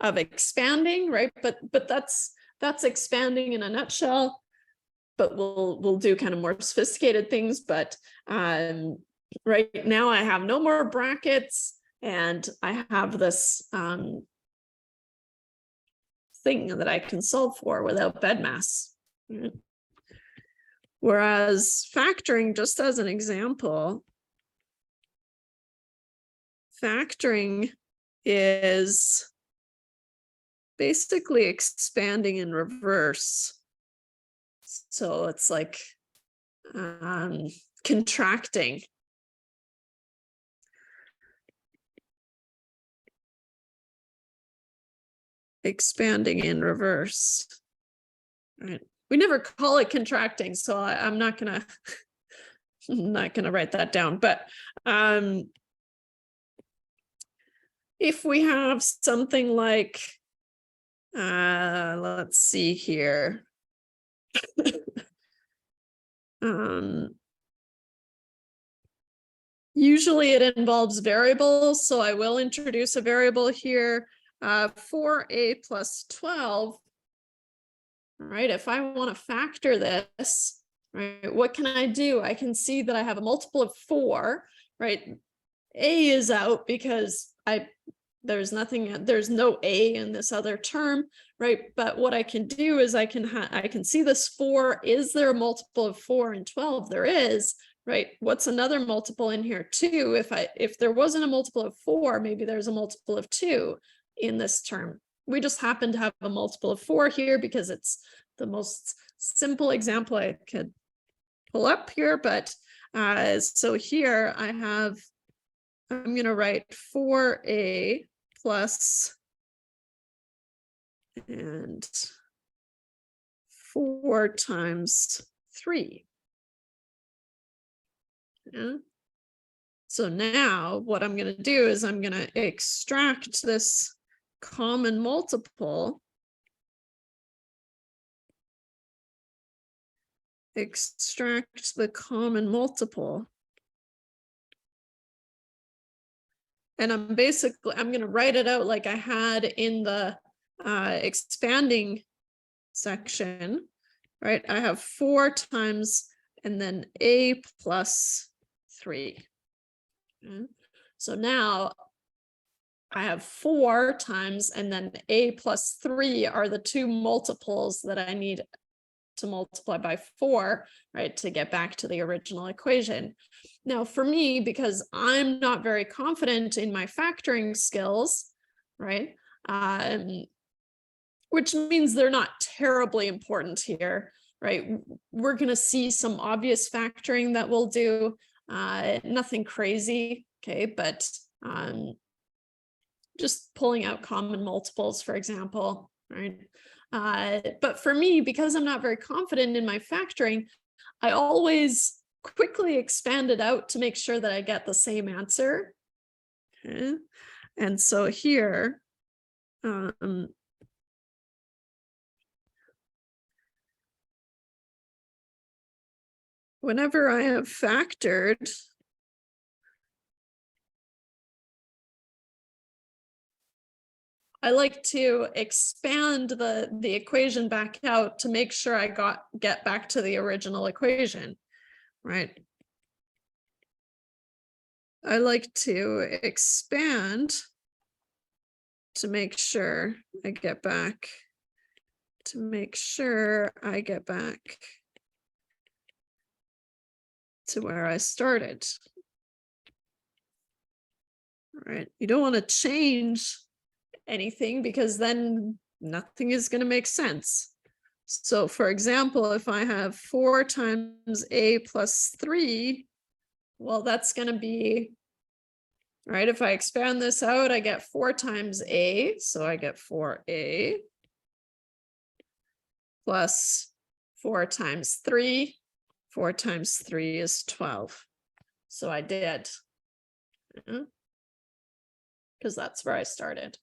expanding, right? But that's expanding in a nutshell. But we'll do kind of more sophisticated things. But right now I have no more brackets, and I have this thing that I can solve for without BEDMAS. Right? Whereas factoring, just as an example, factoring is basically expanding in reverse. So it's like contracting. Expanding in reverse. Right. We never call it contracting, so I'm not gonna write that down. But if we have something like, let's see here. Usually it involves variables, so I will introduce a variable here. 4a plus 12, right? If I want to factor this, right, what can I do? I can see that I have a multiple of 4, right? A is out because there's no A in this other term, right? But what I can do is I can see this 4. Is there a multiple of 4 and 12? There is, right? What's another multiple in here? 2. If there wasn't a multiple of 4, maybe there's a multiple of 2 in this term. We just happen to have a multiple of 4 here because it's the most simple example I could pull up here. But so here I'm going to write 4a plus and 4 times 3. Yeah. So now what I'm going to do is I'm going to extract this common multiple. Extract the common multiple. And I'm going to write it out like I had in the expanding section, right? I have 4 times and then a plus 3. Okay. So now I have 4 times and then a plus 3 are the two multiples that I need to multiply by 4, right, to get back to the original equation. Now for me, because I'm not very confident in my factoring skills, right, which means they're not terribly important here, right? We're going to see some obvious factoring that we'll do, nothing crazy, okay, but just pulling out common multiples, for example, right? But for me, because I'm not very confident in my factoring, I always quickly expand it out to make sure that I get the same answer. Okay. And so here, whenever I have factored, I like to expand the equation back out to make sure I get back to the original equation, right? I like to expand to make sure I get back, to where I started. All right, you don't want to change anything because then nothing is going to make sense. So for example, if I have 4 times a plus 3, well, that's going to be, right, if I expand this out, I get 4 times a, so I get 4a plus 4 times 3. 4 times 3 is 12. So I did, because that's where I started.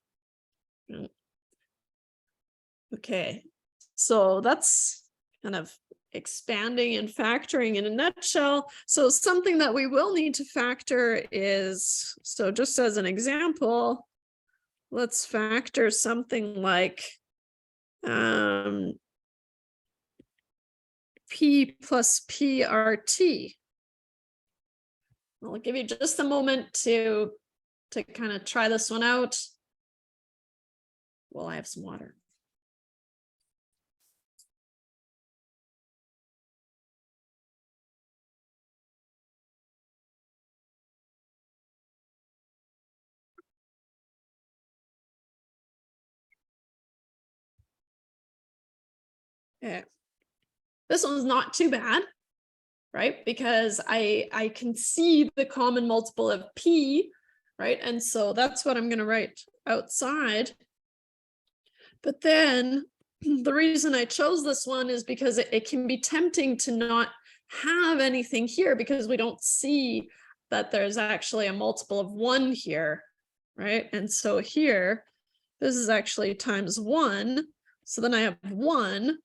Okay, so that's kind of expanding and factoring in a nutshell. So something that we will need to factor is, so just as an example, let's factor something like P plus PRT. I'll give you just a moment to kind of try this one out. Well, I have some water. Okay. This one's not too bad, right? Because I can see the common multiple of P, right? And so that's what I'm going to write outside. But then the reason I chose this one is because it can be tempting to not have anything here because we don't see that there's actually a multiple of 1 here, right? And so here, this is actually times 1. So then I have 1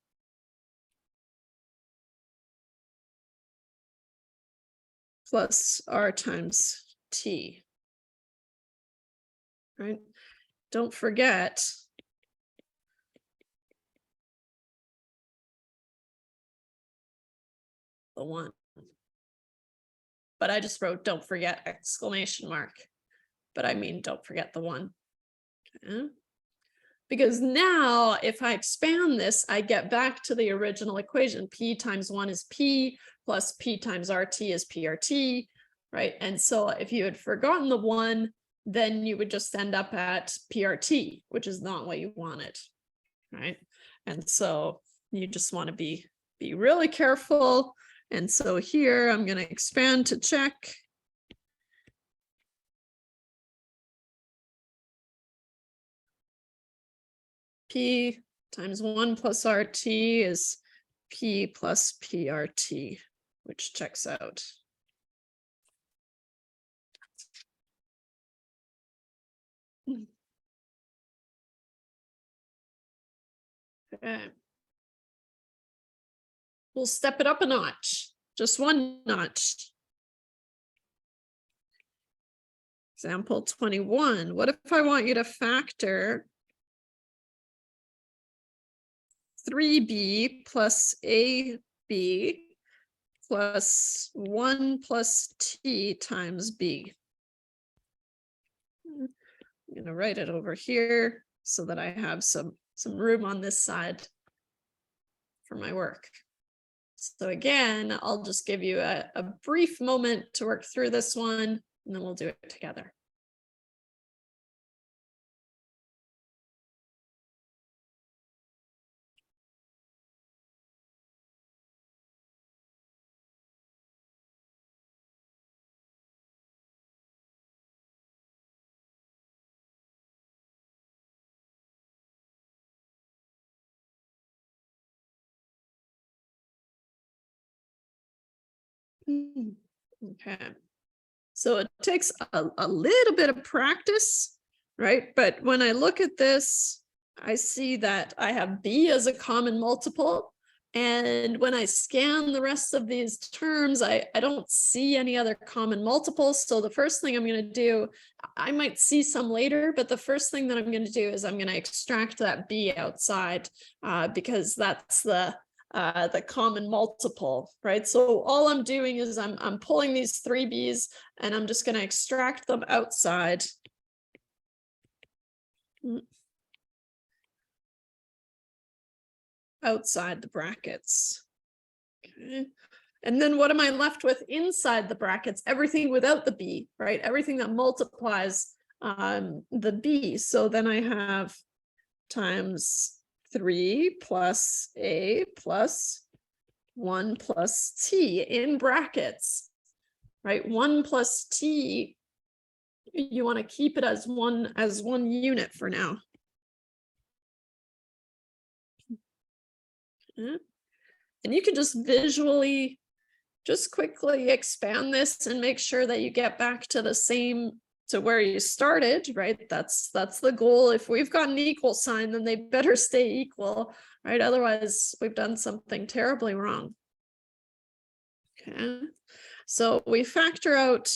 plus R times T, right? Don't forget the 1. But I just wrote, don't forget exclamation mark. But I mean, don't forget the 1. Okay. Because now if I expand this, I get back to the original equation. P times 1 is P plus P times RT is PRT, right? And so if you had forgotten the 1, then you would just end up at PRT, which is not what you wanted, right? And so you just want to be really careful. And so here I'm going to expand to check. P times 1 plus RT is P plus PRT, which checks out. Okay. We'll step it up a notch, just 1 notch. Example 21. What if I want you to factor 3b plus ab plus 1 plus t times b? I'm going to write it over here so that I have some room on this side for my work. So again, I'll just give you a brief moment to work through this one, and then we'll do it together. Okay. So it takes a little bit of practice, right? But when I look at this, I see that I have B as a common multiple. And when I scan the rest of these terms, I don't see any other common multiples. So the first thing I'm going to do, I might see some later, but the first thing that I'm going to do is I'm going to extract that B outside because that's the the common multiple, right? So all I'm doing is I'm pulling these three b's and I'm just going to extract them outside. Outside the brackets. Okay. And then what am I left with inside the brackets? Everything without the b, right? Everything that multiplies the b. So then I have times 3 plus a plus 1 plus t in brackets, right? 1 plus t, you want to keep it as one unit for now. Okay. And you can just visually, just quickly expand this and make sure that you get back to the same, to where you started, right? That's the goal. If we've got an equal sign, then they better stay equal, right? Otherwise, we've done something terribly wrong. Okay, so we factor out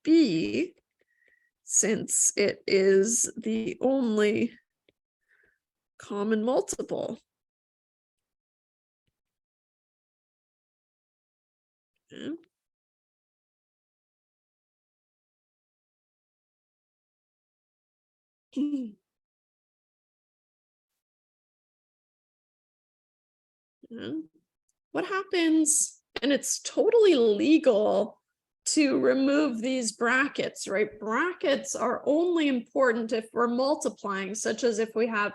b, since it is the only common multiple. Okay. What happens, and it's totally legal to remove these brackets, right? Brackets are only important if we're multiplying, such as if we have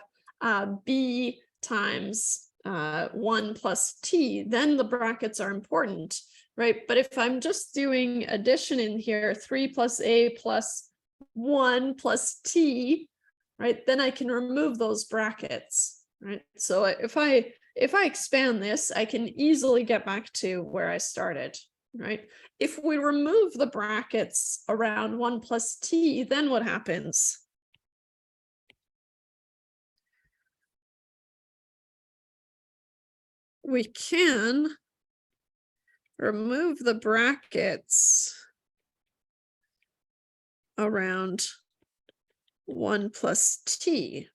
b times 1 plus t, then the brackets are important, right? But if I'm just doing addition in here, 3 plus a plus 1 plus t, right, then I can remove those brackets, right? So if I expand this, I can easily get back to where I started, right? If we remove the brackets around 1 plus t, then what happens? We can remove the brackets around 1 plus t,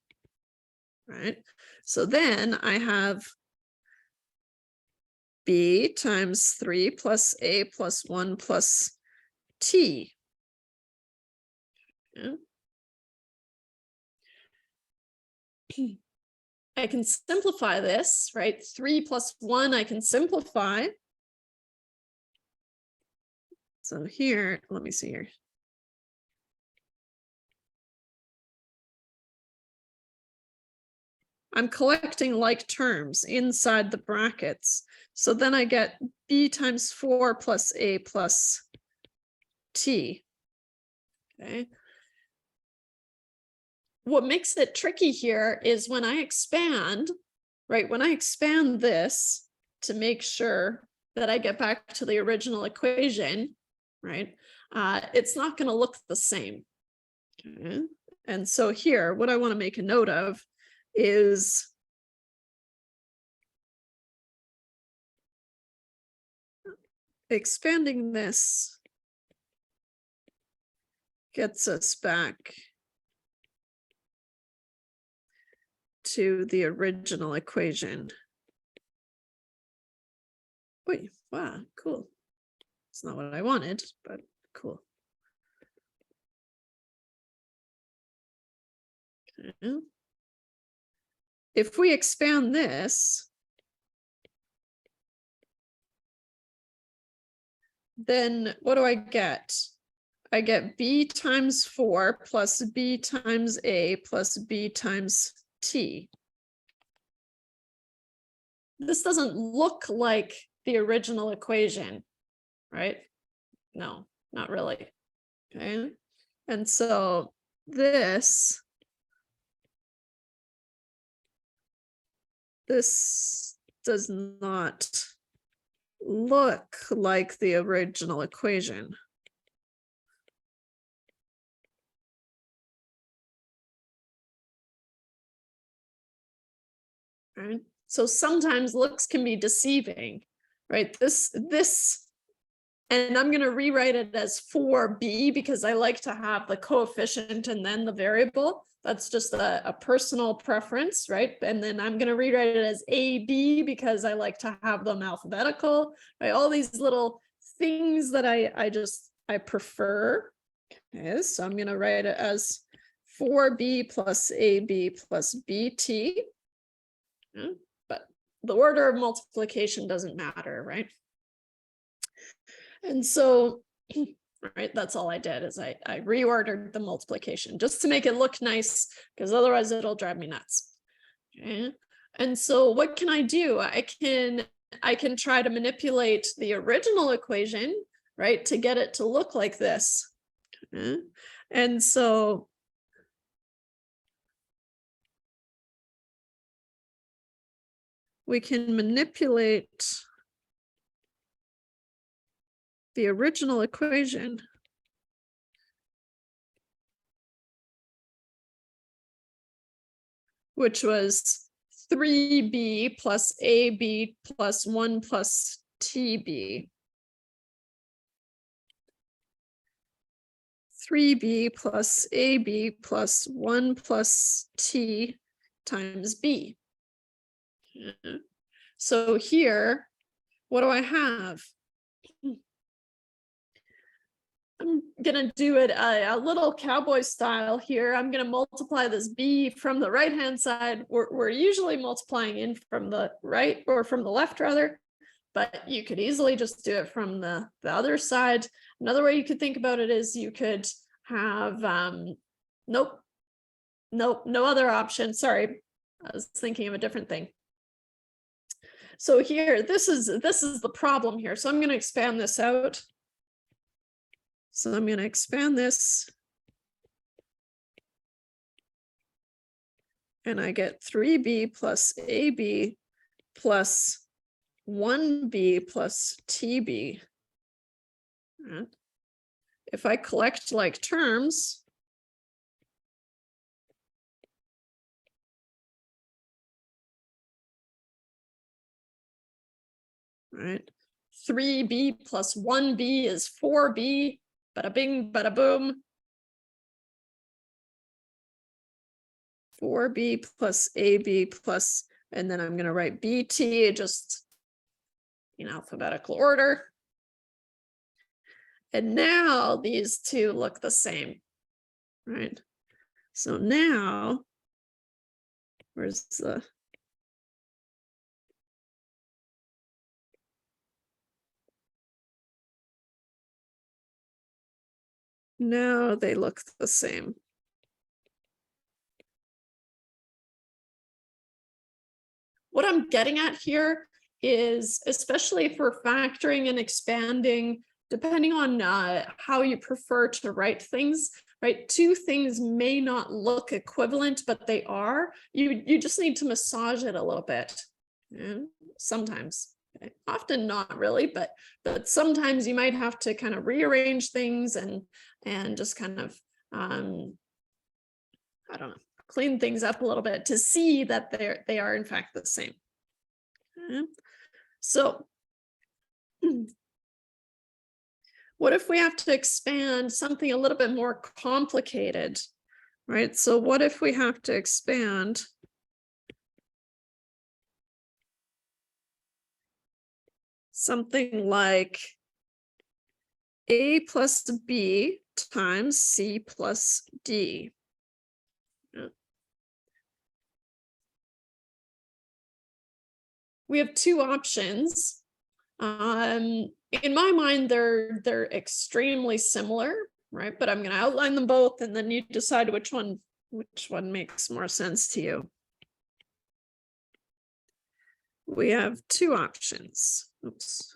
right? So then I have b times 3 plus a plus 1 plus t. Yeah. I can simplify this, right? 3 plus 1, I can simplify. So here, let me see here. I'm collecting like terms inside the brackets. So then I get b times 4 plus a plus t. Okay. What makes it tricky here is when I expand, right? When I expand this to make sure that I get back to the original equation, right? It's not going to look the same. Okay. And so here, what I want to make a note of is expanding this gets us back to the original equation. Wait, wow, cool. It's not what I wanted, but cool. Okay. If we expand this, then what do I get? I get b times 4 plus b times a plus b times t. This doesn't look like the original equation, right? No, not really. Okay. And so this does not look like the original equation. Right? So sometimes looks can be deceiving, right? This And I'm going to rewrite it as 4b because I like to have the coefficient and then the variable. That's just a personal preference, right? And then I'm going to rewrite it as AB because I like to have them alphabetical, right? All these little things that I prefer. Okay, so I'm going to write it as 4b plus AB plus BT. But the order of multiplication doesn't matter, right? And so, right, that's all I did is I reordered the multiplication just to make it look nice, because otherwise it'll drive me nuts. Okay. And so what can I do? I can try to manipulate the original equation, right, to get it to look like this. Okay. And so we can manipulate the original equation, which was 3b plus AB plus 1 plus TB. 3b plus AB plus 1 plus T times B. So here, what do I have? I'm gonna do it a little cowboy style here. I'm gonna multiply this B from the right-hand side. We're usually multiplying in from the right or from the left rather, but you could easily just do it from the other side. Another way you could think about it is you could have, nope, no other option. Sorry, I was thinking of a different thing. So here, this is the problem here. So I'm going to expand this out. So I'm going to expand this. And I get 3b plus AB plus 1b plus TB. And if I collect like terms, right, 3b plus 1b is 4b, bada bing, bada boom. 4b plus AB plus, and then I'm going to write BT just in alphabetical order. And now these two look the same, right? So now, where's the, now they look the same. What I'm getting at here is, especially for factoring and expanding, depending on how you prefer to write things, right? Two things may not look equivalent, but they are. You just need to massage it a little bit. And sometimes, okay? Often not really, but sometimes you might have to kind of rearrange things and just kind of I don't know, clean things up a little bit to see that they are in fact the same. Okay. So what if we have to expand something a little bit more complicated, right? So what if we have to expand something like A plus B times C plus D? We have two options. In my mind, they're extremely similar, right? But I'm going to outline them both, and then you decide which one makes more sense to you. We have two options. Oops.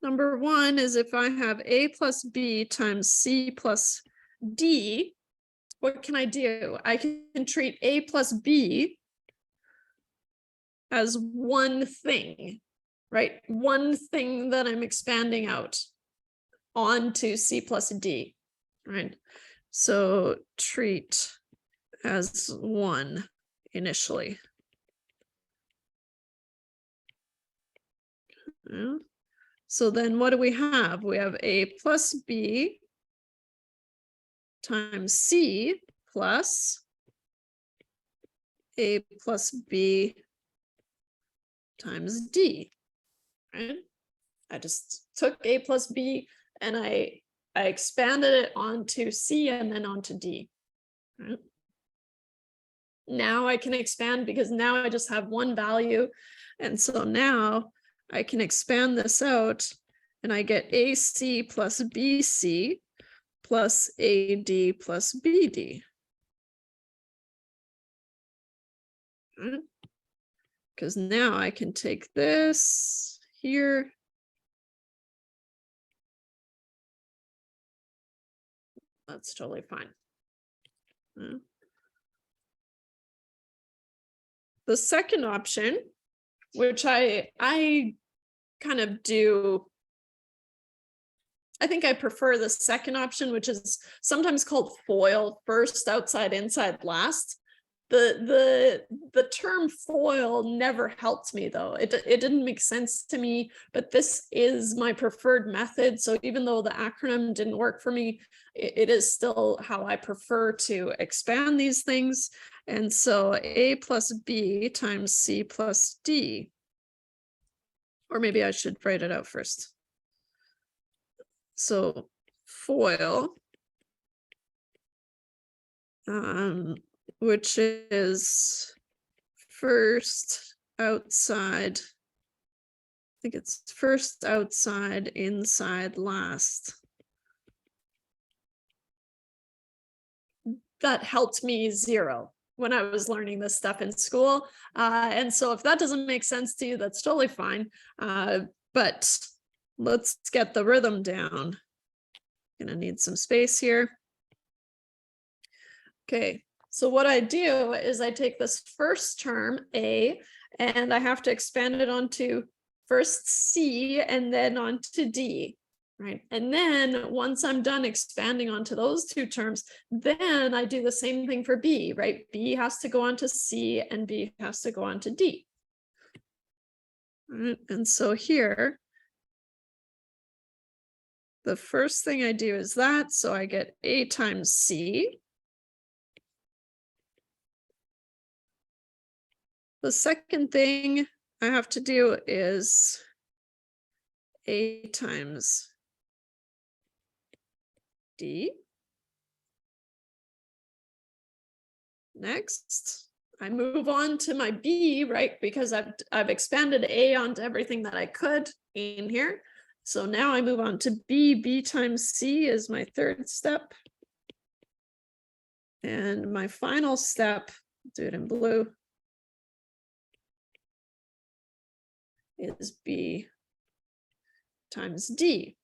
Number one is if I have A plus B times C plus D, what can I do? I can treat A plus B as one thing, right? One thing that I'm expanding out onto C plus D, right? So treat as one initially. Yeah. So then what do we have? We have A plus B times C plus A plus B times D, right? I just took A plus B and I expanded it onto C and then onto D, right? Now I can expand because now I just have one value. And so now I can expand this out and I get AC plus BC plus AD plus BD. Because now I can take this here. That's totally fine. The second option, which I kind of do, I think I prefer the second option, which is sometimes called FOIL, first, outside, inside, last. The term FOIL never helped me though. It didn't make sense to me, but this is my preferred method. So even though the acronym didn't work for me, it is still how I prefer to expand these things. And so A plus B times C plus D. Or maybe I should write it out first. So FOIL, which is first, outside, I think it's first, outside, inside, last. That helped me zero when I was learning this stuff in school. And so if that doesn't make sense to you, that's totally fine. But let's get the rhythm down. Gonna need some space here. Okay, so what I do is I take this first term, A, and I have to expand it onto first C and then onto D, right? And then once I'm done expanding onto those two terms, then I do the same thing for B, right? B has to go onto C and B has to go onto D. Right? And so here, the first thing I do is that, so I get A times C. The second thing I have to do is A times D. Next, I move on to my B, right? Because I've expanded A onto everything that I could in here. So now I move on to B. B times C is my third step. And my final step, do it in blue, is B times D.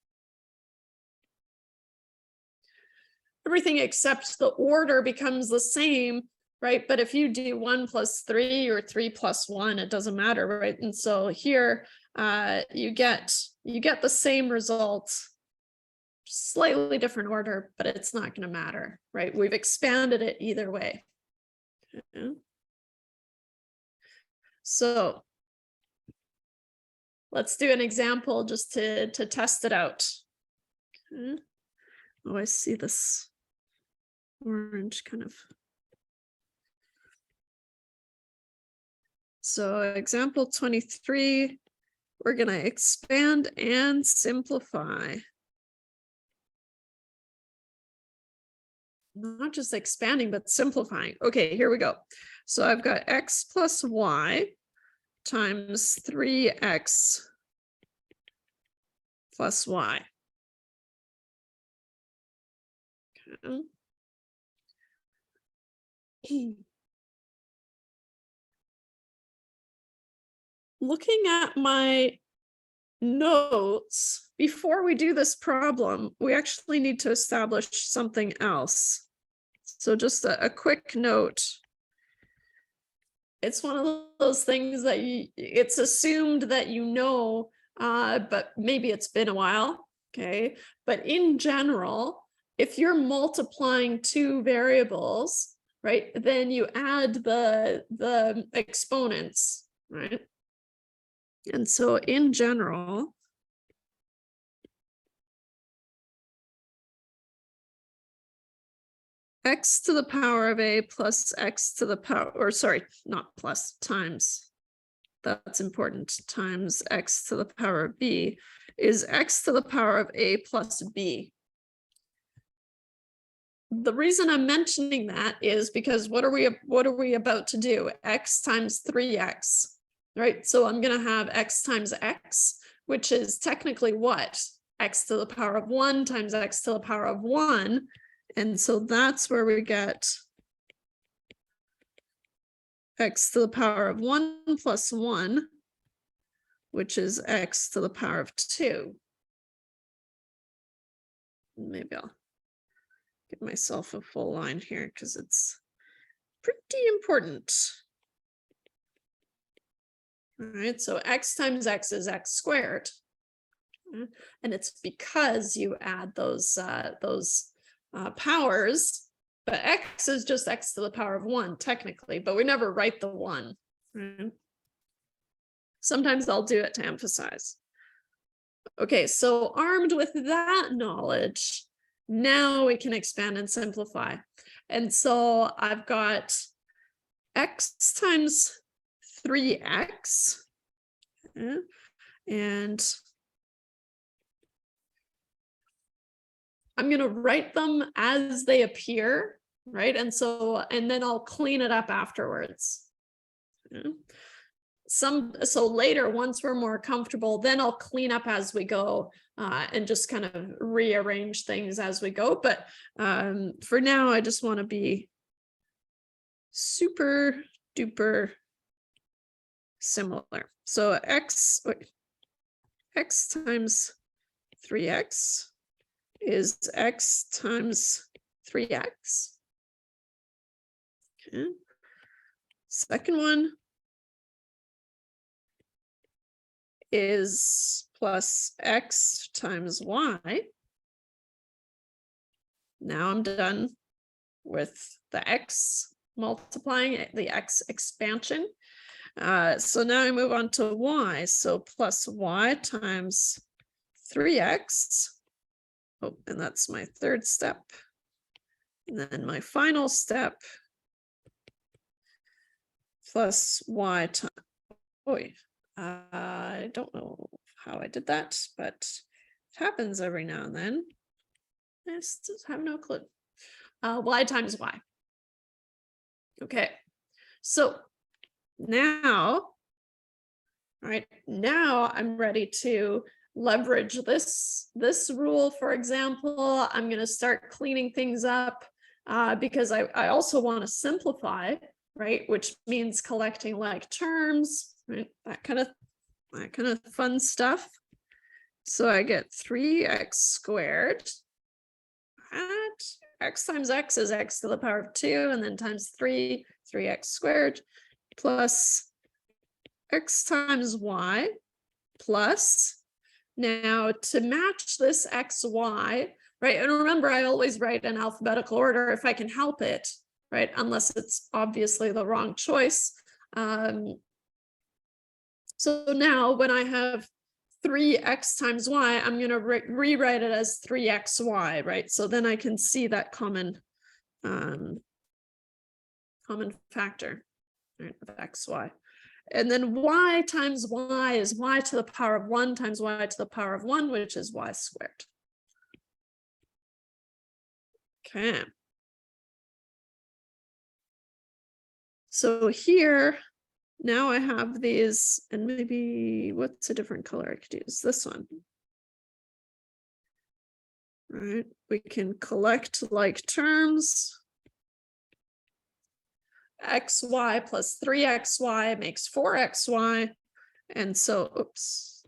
Everything except the order becomes the same, right? But if you do 1 plus 3 or 3 plus 1, it doesn't matter, right? And so here you get the same result, slightly different order, but it's not going to matter, right? We've expanded it either way. Okay. So let's do an example just to test it out. Okay. Oh, I see this orange kind of. So example 23, we're going to expand and simplify. Not just expanding, but simplifying. Okay, here we go. So I've got x plus y times 3x plus y. Okay. Looking at my notes, before we do this problem, we actually need to establish something else. So just a quick note. It's one of those things that it's assumed that you know, but maybe it's been a while, okay? But in general, if you're multiplying two variables, right, then you add the exponents, right? And so in general, x to the power of a plus x to the power, or sorry, not plus, times, that's important, times x to the power of b is x to the power of a plus b. The reason I'm mentioning that is because what are we about to do? X times 3x, right? So I'm going to have x times x, which is technically what? X to the power of 1 times x to the power of 1. And so that's where we get x to the power of 1 plus 1, which is x to the power of 2. Maybe I'll give myself a full line here because it's pretty important. All right, so x times x is x squared. And it's because you add those powers, but x is just x to the power of 1 technically, but we never write the 1. Right? Sometimes I'll do it to emphasize. Okay, so armed with that knowledge, now we can expand and simplify. And so I've got x times 3x, and I'm going to write them as they appear, right? And then I'll clean it up afterwards. So later, once we're more comfortable, then I'll clean up as we go and just kind of rearrange things as we go. But for now, I just want to be super duper similar. So x times 3x is x times 3x. Okay. Second one is plus x times y. Now I'm done with the x multiplying, the x expansion. So now I move on to y. So plus y times 3x. Oh, and that's my third step. And then my final step, plus y times, I don't know how I did that, but it happens every now and then. I just have no clue. Y times y. Okay, so now, all right, now I'm ready to leverage this rule. For example, I'm going to start cleaning things up because I also want to simplify, right? Which means collecting like terms, right? That kind of fun stuff. So I get 3x squared at x times x is x to the power of 2, and then times 3x squared plus x times y plus, now to match this xy, right? And remember, I always write in alphabetical order if I can help it, right? Unless it's obviously the wrong choice. So now when I have 3x times y, I'm going to rewrite it as 3xy, right? So then I can see that common factor, right, of xy. And then y times y is y to the power of 1 times y to the power of 1, which is y squared. Okay. So here, now I have these, and maybe what's a different color I could use? This one. Right, we can collect like terms. Xy plus 3xy makes 4xy. And so, oops.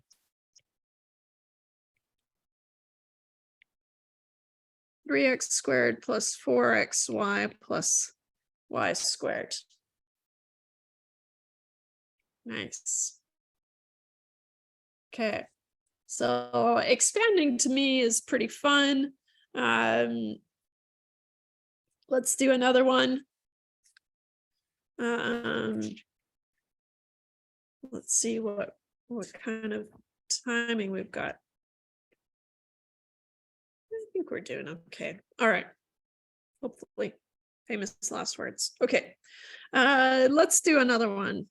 Three x squared plus 4xy plus y squared. Nice. Okay, so expanding to me is pretty fun. Let's do another one. Let's see what kind of timing we've got. I think we're doing okay. All right. Hopefully. Famous last words. Okay. Let's do another one.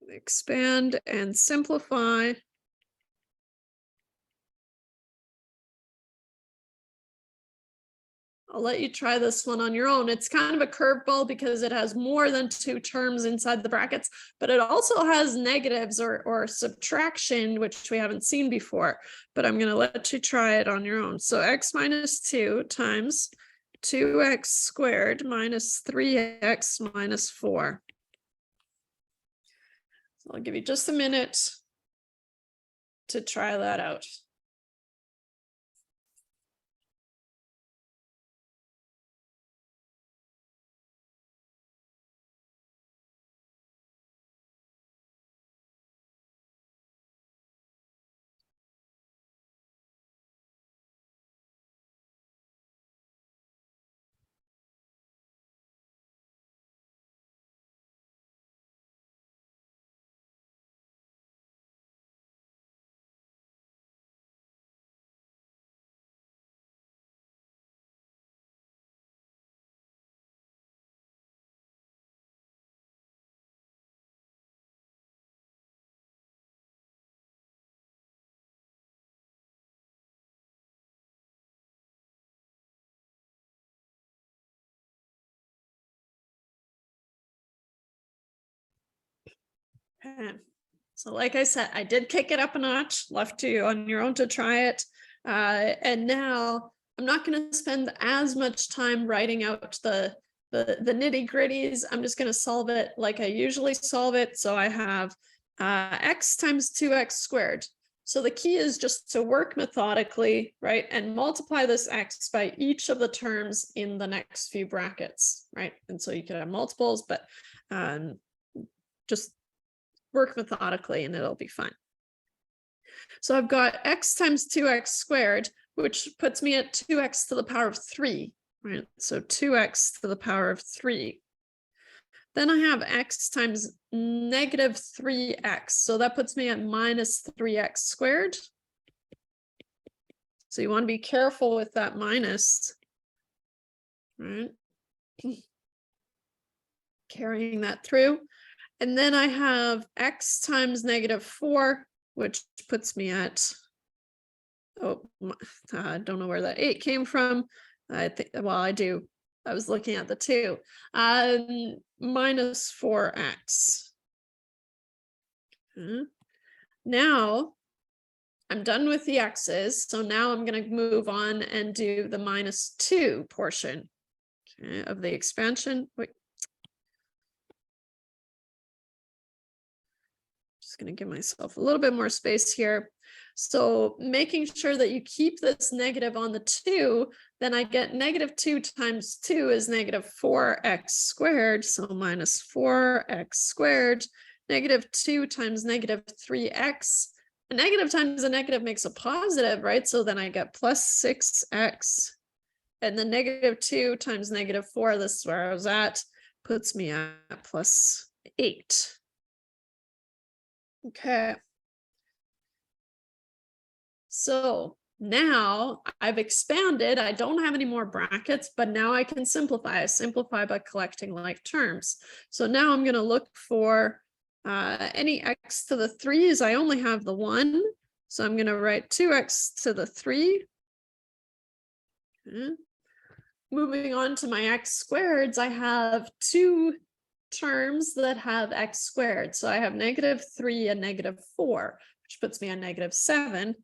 Expand and simplify. I'll let you try this one on your own. It's kind of a curveball because it has more than 2 terms inside the brackets, but it also has negatives or subtraction, which we haven't seen before. But I'm going to let you try it on your own. So x minus 2 times 2x squared minus 3x minus 4. So I'll give you just a minute to try that out. Okay. So like I said, I did kick it up a notch, left to you on your own to try it. And now I'm not going to spend as much time writing out the nitty gritties. I'm just going to solve it like I usually solve it. So I have x times 2x squared. So the key is just to work methodically, right? And multiply this x by each of the terms in the next few brackets, right? And so you can have multiples, but just work methodically and it'll be fine. So I've got x times 2x squared, which puts me at 2x to the power of 3, right? So 2x to the power of 3. Then I have x times negative 3x. So that puts me at minus 3x squared. So you want to be careful with that minus, right? Carrying that through. And then I have x times negative 4, which puts me at, I don't know where that 8 came from. I think, well, I do. I was looking at the 2. Minus 4x. Okay. Now, I'm done with the x's. So now I'm going to move on and do the minus 2 portion, okay, of the expansion. Wait. Just going to give myself a little bit more space here. So making sure that you keep this negative on the 2, then I get negative 2 times 2 is negative 4x squared. So minus 4x squared. Negative 2 times negative 3x. A negative times a negative makes a positive, right? So then I get plus 6x. And then negative 2 times negative 4, this is where I was at, puts me at plus 8. Okay. So now I've expanded. I don't have any more brackets, but now I can simplify. I simplify by collecting like terms. So now I'm going to look for any x to the 3's. I only have the 1. So I'm going to write 2x to the 3. Okay. Moving on to my x squareds, I have 2 terms that have x squared. So I have negative 3 and negative 4, which puts me on negative 7x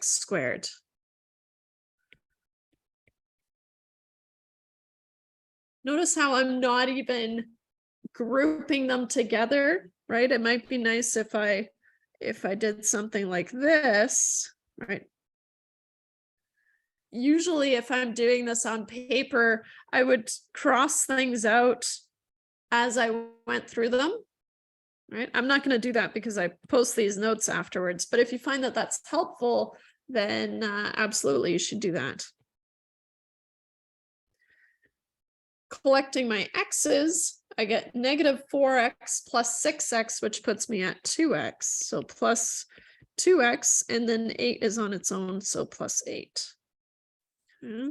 squared. Notice how I'm not even grouping them together, right? It might be nice if I did something like this, right? Usually if I'm doing this on paper, I would cross things out as I went through them, right? I'm not going to do that because I post these notes afterwards, but if you find that that's helpful, then absolutely you should do that. collecting my x's, I get negative 4x plus 6x, which puts me at 2x. So plus 2x, and then 8 is on its own, so plus 8. Okay.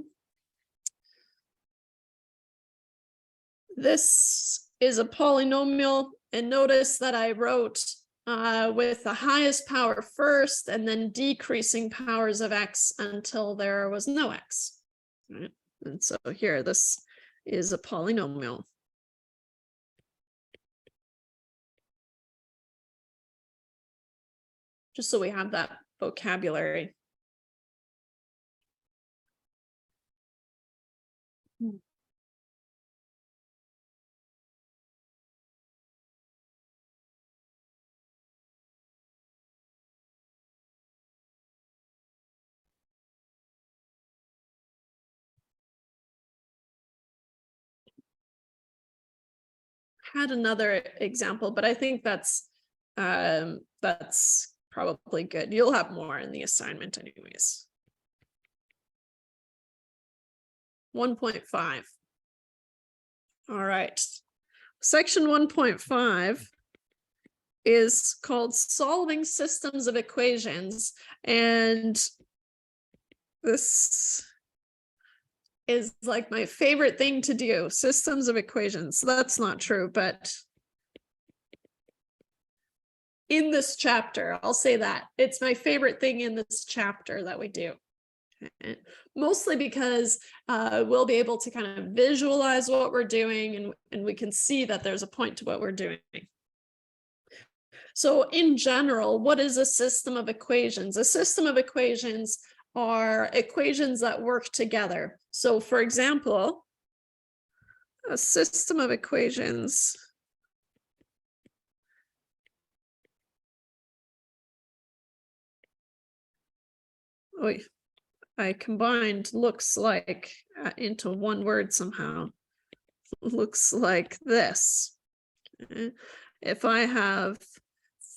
This is a polynomial, and notice that I wrote with the highest power first and then decreasing powers of x until there was no x. Right? And so here, this is a polynomial. Just so we have that vocabulary. Had another example, but I think that's probably good. You'll have more in the assignment anyways. 1.5. All right. Section 1.5 is called solving systems of equations, and this is like my favorite thing to do, systems of equations. That's not true, but in this chapter, I'll say that it's my favorite thing in this chapter that we do. Okay. Mostly because we'll be able to kind of visualize what we're doing, and we can see that there's a point to what we're doing. So in general, what is a system of equations? A system of equations are equations that work together. So for example, a system of equations I combined looks like into one word somehow. Looks like this. Okay. If I have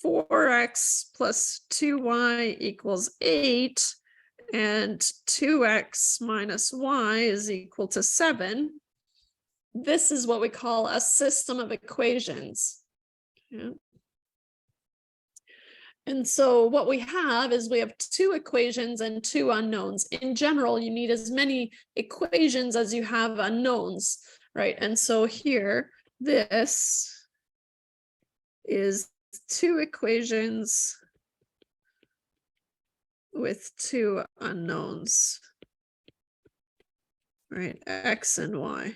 4x plus 2y equals 8, and 2x minus y is equal to 7, this is what we call a system of equations. Okay. And so what we have is we have 2 equations and 2 unknowns. In general, you need as many equations as you have unknowns, right? And so here, this is 2 equations with 2 unknowns, right? X and Y.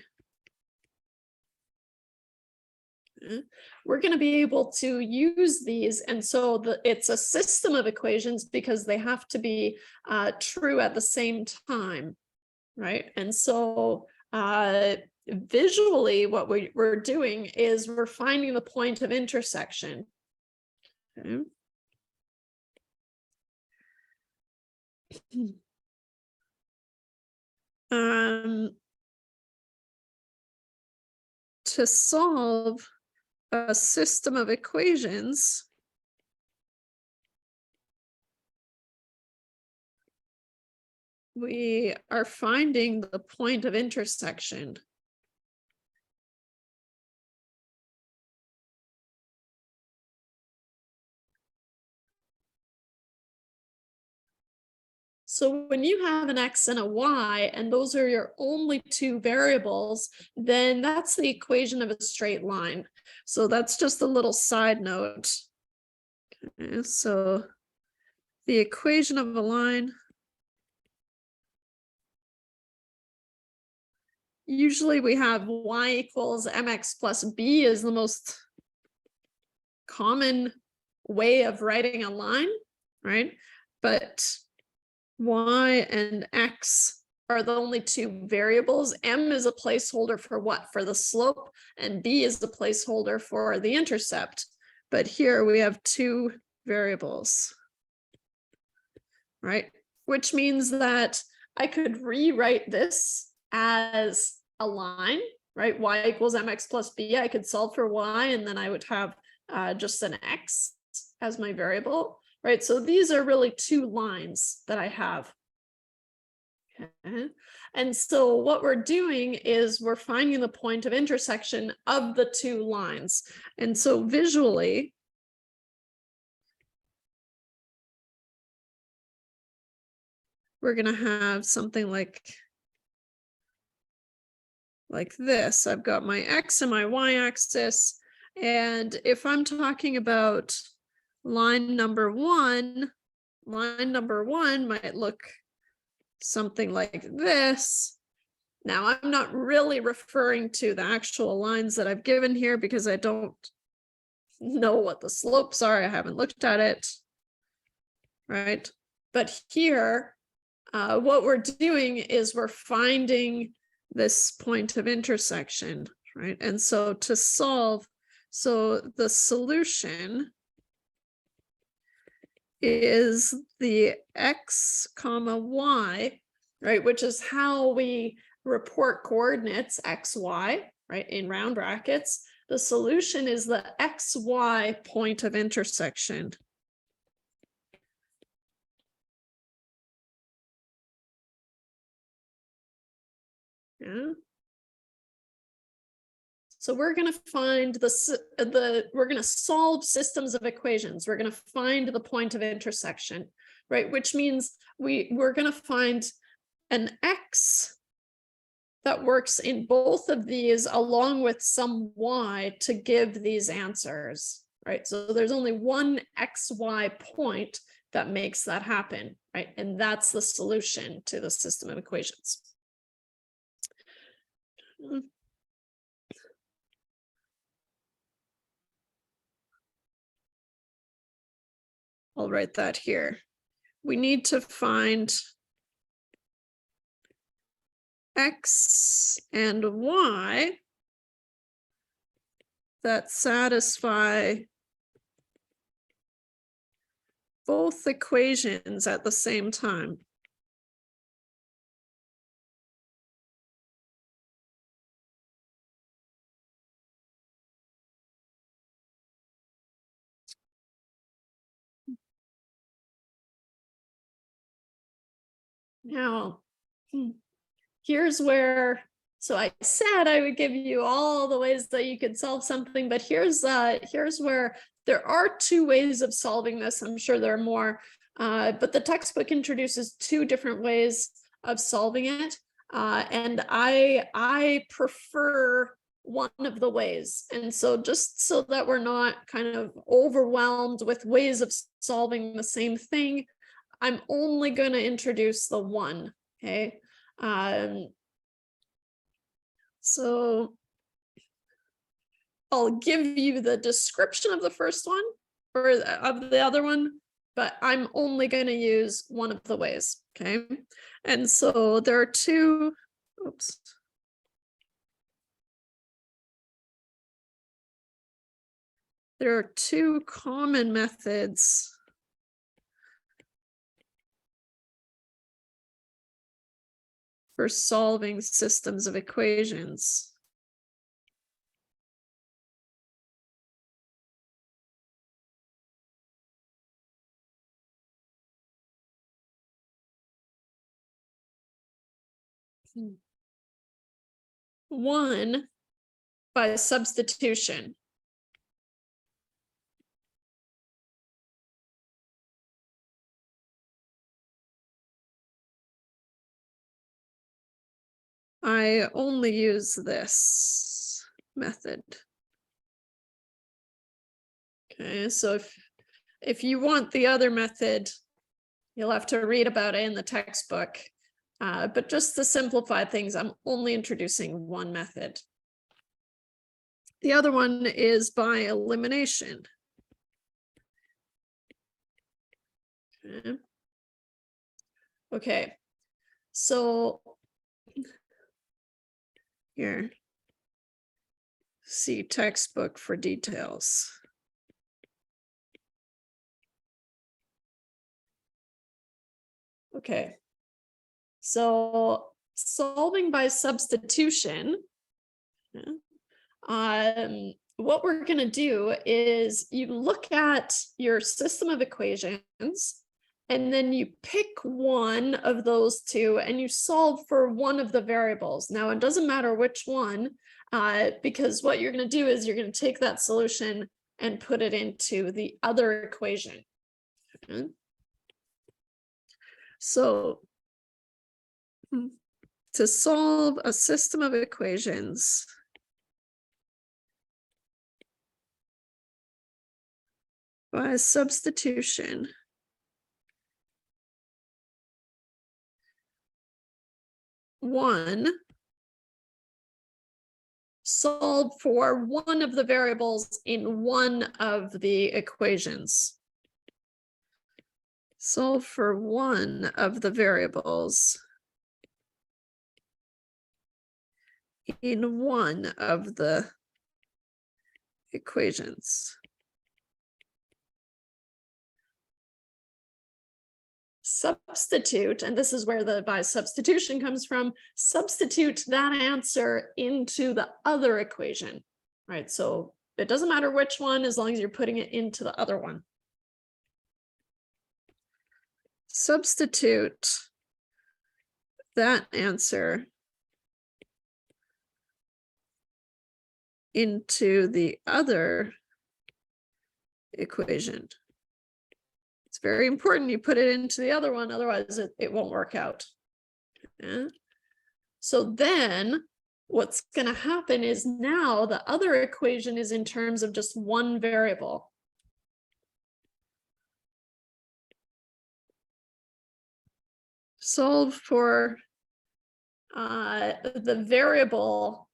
Okay. We're going to be able to use these, and so it's a system of equations because they have to be true at the same time, right? And so visually what we're doing is we're finding the point of intersection. Okay. To solve a system of equations, we are finding the point of intersection. So when you have an x and a y, and those are your only 2 variables, then that's the equation of a straight line. So that's just a little side note. Okay, so the equation of a line, usually we have y equals mx plus b is the most common way of writing a line, right? But y and x are the only 2 variables. M is a placeholder for what? For the slope, and b is the placeholder for the intercept. But here we have 2 variables, right? Which means that I could rewrite this as a line, right? Y equals mx plus b. I could solve for y, and then I would have just an x as my variable. Right, so these are really 2 lines that I have. Okay. And so what we're doing is we're finding the point of intersection of the two lines. And so visually, we're going to have something like this. I've got my X and my Y axis. And if I'm talking about line number one might look something like this. Now, I'm not really referring to the actual lines that I've given here because I don't know what the slopes are. I haven't looked at it, right? But here, what we're doing is we're finding this point of intersection, right? And so to solve, so the solution is the X comma Y, right? Which is how we report coordinates X, Y, right? In round brackets. The solution is the XY point of intersection. Yeah. So we're going to find we're going to solve systems of equations. We're going to find the point of intersection, right? Which means we're going to find an X that works in both of these along with some Y to give these answers, right? So there's only one XY point that makes that happen, right? And that's the solution to the system of equations. I'll write that here. We need to find X and Y that satisfy both equations at the same time. Now, here's where, so I said I would give you all the ways that you could solve something, but here's where there are two ways of solving this. I'm sure there are more, but the textbook introduces two different ways of solving it. And I prefer one of the ways. And so just so that we're not kind of overwhelmed with ways of solving the same thing, I'm only going to introduce the one, okay? So I'll give you the description of the first one or of the other one, but I'm only going to use one of the ways, okay? And so there are two, oops. There are two common methods for solving systems of equations. One, by substitution. I only use this method. Okay, so if you want the other method, you'll have to read about it in the textbook. But just to simplify things, I'm only introducing one method. The other one is by elimination. Okay, so here, see textbook for details. Okay, so solving by substitution, what we're going to do is you look at your system of equations and then you pick one of those two and you solve for one of the variables. Now, it doesn't matter which one, because what you're going to do is you're going to take that solution and put it into the other equation. Okay. So to solve a system of equations, by substitution, solve for one of the variables in one of the equations. Solve for one of the variables in one of the equations. Substitute, and this is where the by substitution comes from, substitute that answer into the other equation, right? So it doesn't matter which one, as long as you're putting it into the other one. Substitute that answer into the other equation. It's very important you put it into the other one, otherwise it won't work out. Yeah. So then what's going to happen is now the other equation is in terms of just one variable. Solve for the variable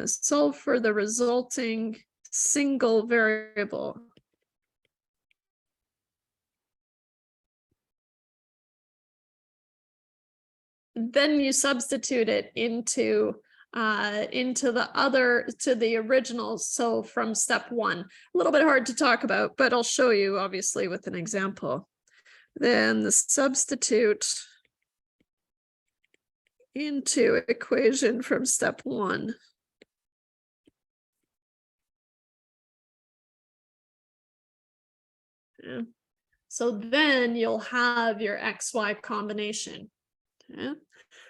solve for the resulting single variable. Then you substitute it into the other, to the original. So from step one, a little bit hard to talk about, but I'll show you obviously with an example. Then the substitute into equation from step one. Yeah. So then you'll have your XY combination. Okay.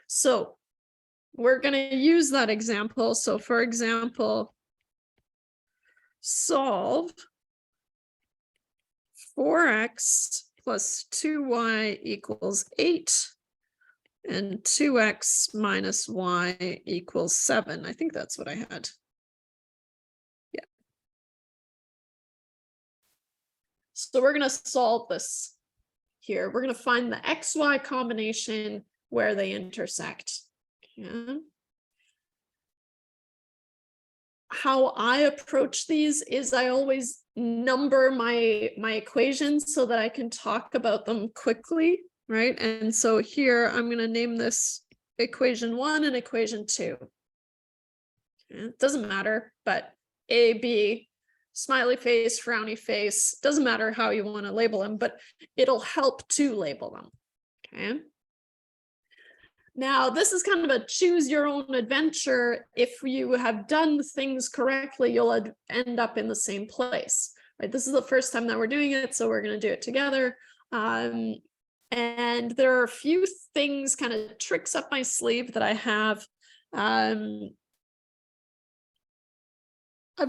So we're going to use that example. So for example, solve 4x plus 2y equals 8 and 2x minus y equals 7. I think that's what I had. Yeah. So we're going to solve this here. We're going to find the XY combination where they intersect. Okay. How I approach these is I always number my equations so that I can talk about them quickly, right? And so here I'm going to name this equation 1 and equation 2. Okay. It doesn't matter, but A, B, smiley face, frowny face, doesn't matter how you want to label them, but it'll help to label them. Okay. Now, this is kind of a choose your own adventure. If you have done things correctly, you'll end up in the same place, right? This is the first time that we're doing it, so we're going to do it together. And there are a few things, kind of tricks up my sleeve that I have. I've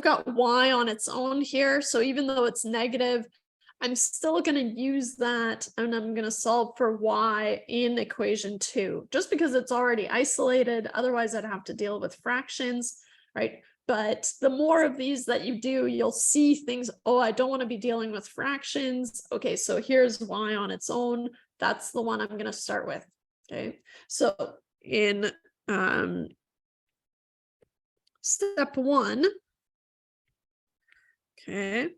got y on its own here, so even though it's negative, I'm still going to use that, and I'm going to solve for y in equation 2, just because it's already isolated. Otherwise, I'd have to deal with fractions, right? But the more of these that you do, you'll see things, oh, I don't want to be dealing with fractions. Okay, so here's y on its own. That's the one I'm going to start with. Okay, so in step 1, okay,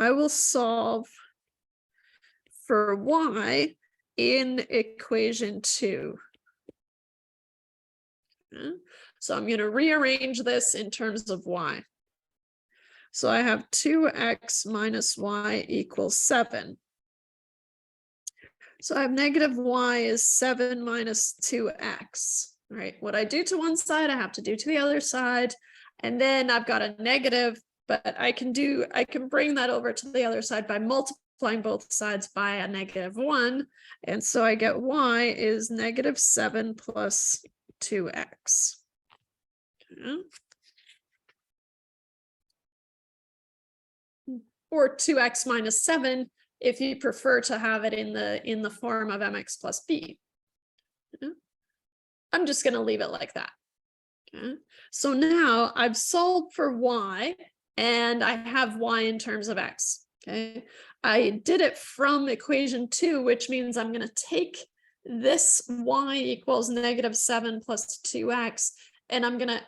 I will solve for y in equation 2. Okay. So I'm going to rearrange this in terms of y. So I have 2x minus y equals 7. So I have negative y is 7 minus 2x, right? What I do to one side, I have to do to the other side. And then I've got a negative but I can bring that over to the other side by multiplying both sides by a -1. And so I get y is -7 plus 2x. Okay. Or 2x minus 7 if you prefer to have it in the form of mx plus b. Okay. I'm just going to leave it like that. Okay. So now I've solved for y and I have y in terms of x. Okay. I did it from equation 2, which means I'm going to take this y equals -7 plus 2x, and I'm going to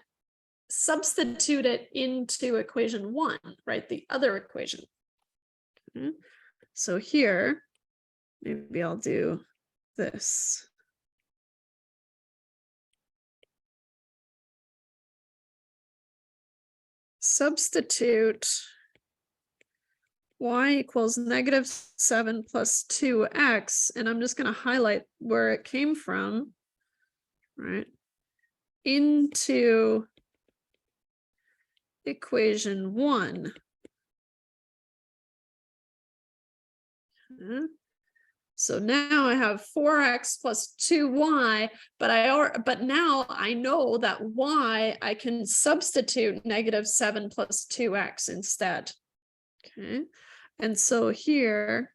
substitute it into equation 1, right? The other equation. Okay. So here, maybe I'll do this. Substitute y equals -7 plus 2x, and I'm just going to highlight where it came from, right, into equation 1. Okay. So now I have 4x plus 2y, but now I know that y, I can substitute -7 plus 2x instead. Okay. And so here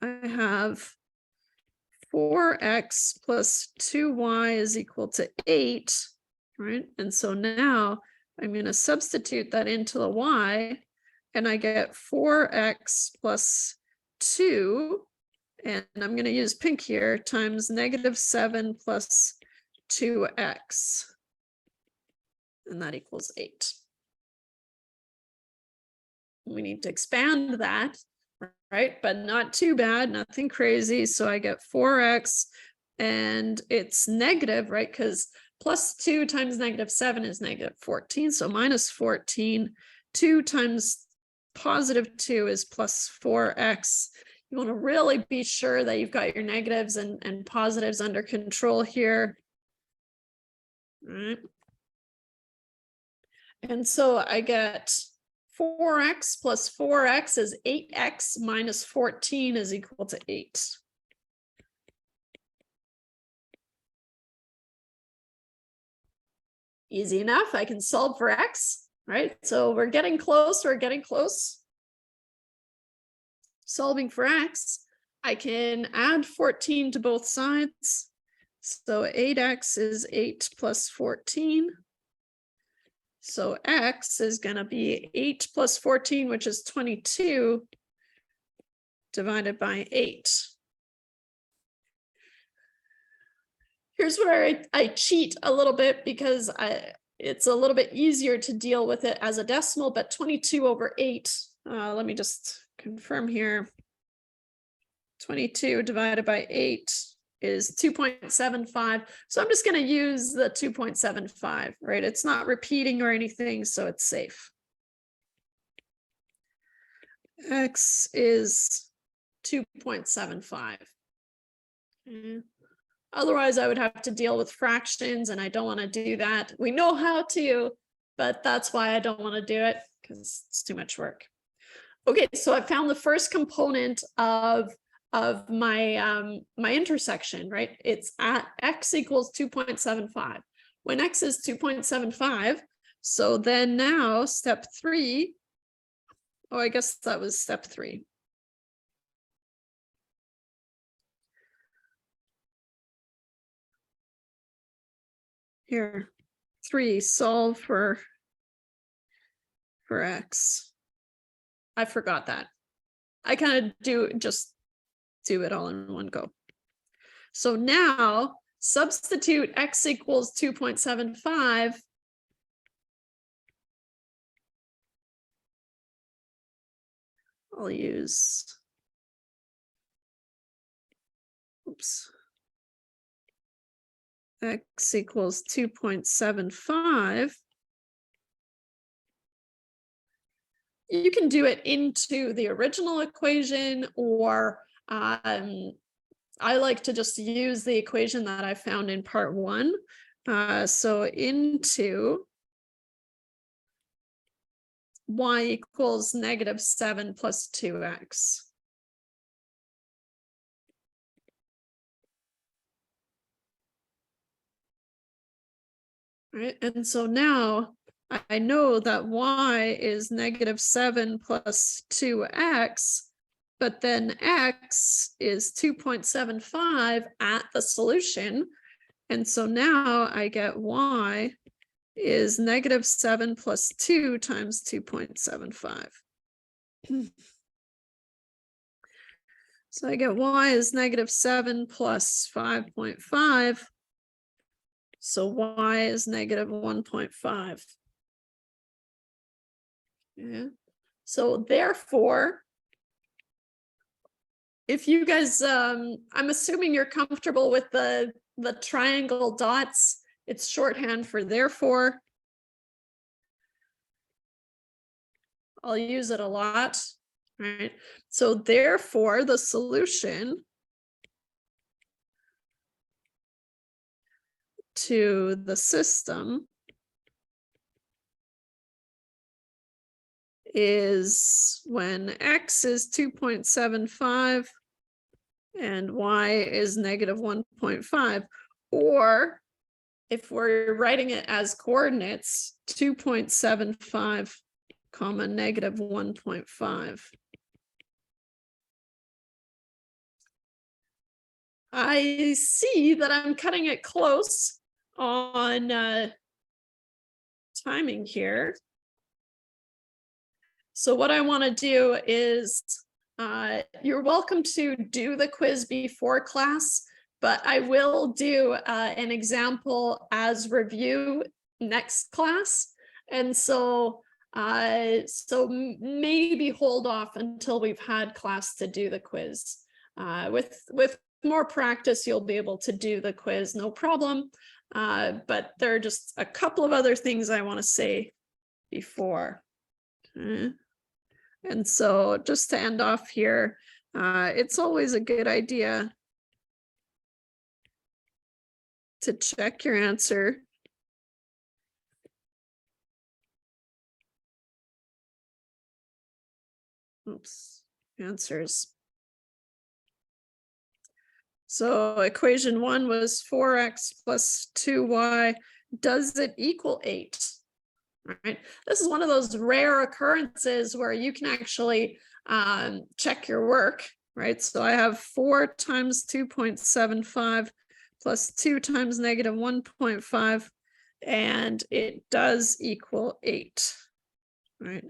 I have 4x plus 2y is equal to 8, right? And so now I'm going to substitute that into the y, and I get 4x plus 2, and I'm going to use pink here, times -7 plus 2x, and that equals 8. We need to expand that, right? But not too bad, nothing crazy. So I get 4x, and it's negative, right? Because +2 times -7 is -14. So -14. 2 times +2 is +4x. You want to really be sure that you've got your negatives and positives under control here. All right. And so I get 4x plus 4x is 8x minus 14 is equal to 8. Easy enough. I can solve for x, right? So we're getting close. Solving for x, I can add 14 to both sides. So 8x is 8 plus 14. So x is going to be 8 plus 14, which is 22, divided by 8. Here's where I cheat a little bit, because it's a little bit easier to deal with it as a decimal, but 22 over 8, let me just confirm here. 22 divided by 8 is 2.75. So I'm just going to use the 2.75, right? It's not repeating or anything, so it's safe. X is 2.75. Okay. Otherwise, I would have to deal with fractions, and I don't want to do that. We know how to, but that's why I don't want to do it, because it's too much work. Okay, so I found the first component of my my intersection, right? It's at x equals 2.75. When x is 2.75, so then now step 3, oh, I guess that was step 3. Here, 3, solve for x. I forgot that. I kind of just do it all in one go. So now substitute x equals 2.75. I'll use, oops, x equals 2.75. You can do it into the original equation, or I like to just use the equation that I found in part 1. So into y equals -7 plus 2x. Right, and so now I know that y is -7 plus 2x, but then x is 2.75 at the solution. And so now I get y is -7 plus 2 times 2.75. So I get y is -7 plus 5.5. So y is -1.5. Yeah. So therefore, if you guys, I'm assuming you're comfortable with the triangle dots. It's shorthand for therefore. I'll use it a lot, right? So therefore, the solution to the system is when x is 2.75 and y is -1.5, or if we're writing it as coordinates, 2.75 comma -1.5. I see that I'm cutting it close on timing here. So what I want to do is, you're welcome to do the quiz before class, but I will do an example as review next class. And so, maybe hold off until we've had class to do the quiz. With more practice, you'll be able to do the quiz, no problem. But there are just a couple of other things I want to say before. Okay. And so just to end off here, it's always a good idea to check your answer. Oops, answers. So equation 1 was 4x plus 2y. Does it equal 8? Right. This is one of those rare occurrences where you can actually check your work, right? So I have 4 times 2.75 plus 2 times -1.5, and it does equal 8, right?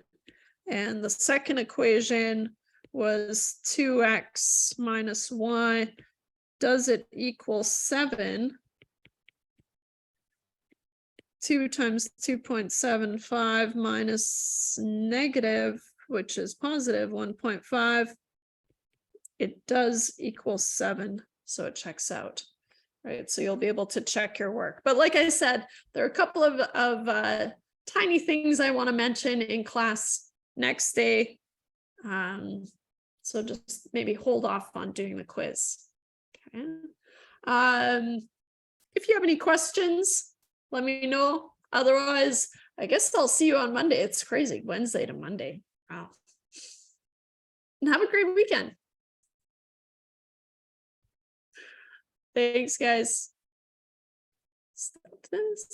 And the second equation was 2x minus y. Does it equal 7? 2 times 2.75 minus negative, which is positive 1.5. It does equal 7, so it checks out, right? So you'll be able to check your work. But like I said, there are a couple of tiny things I want to mention in class next day. So just maybe hold off on doing the quiz. Okay. If you have any questions, let me know. Otherwise, I guess I'll see you on Monday. It's crazy, Wednesday to Monday. Wow. And have a great weekend. Thanks, guys. Stop this.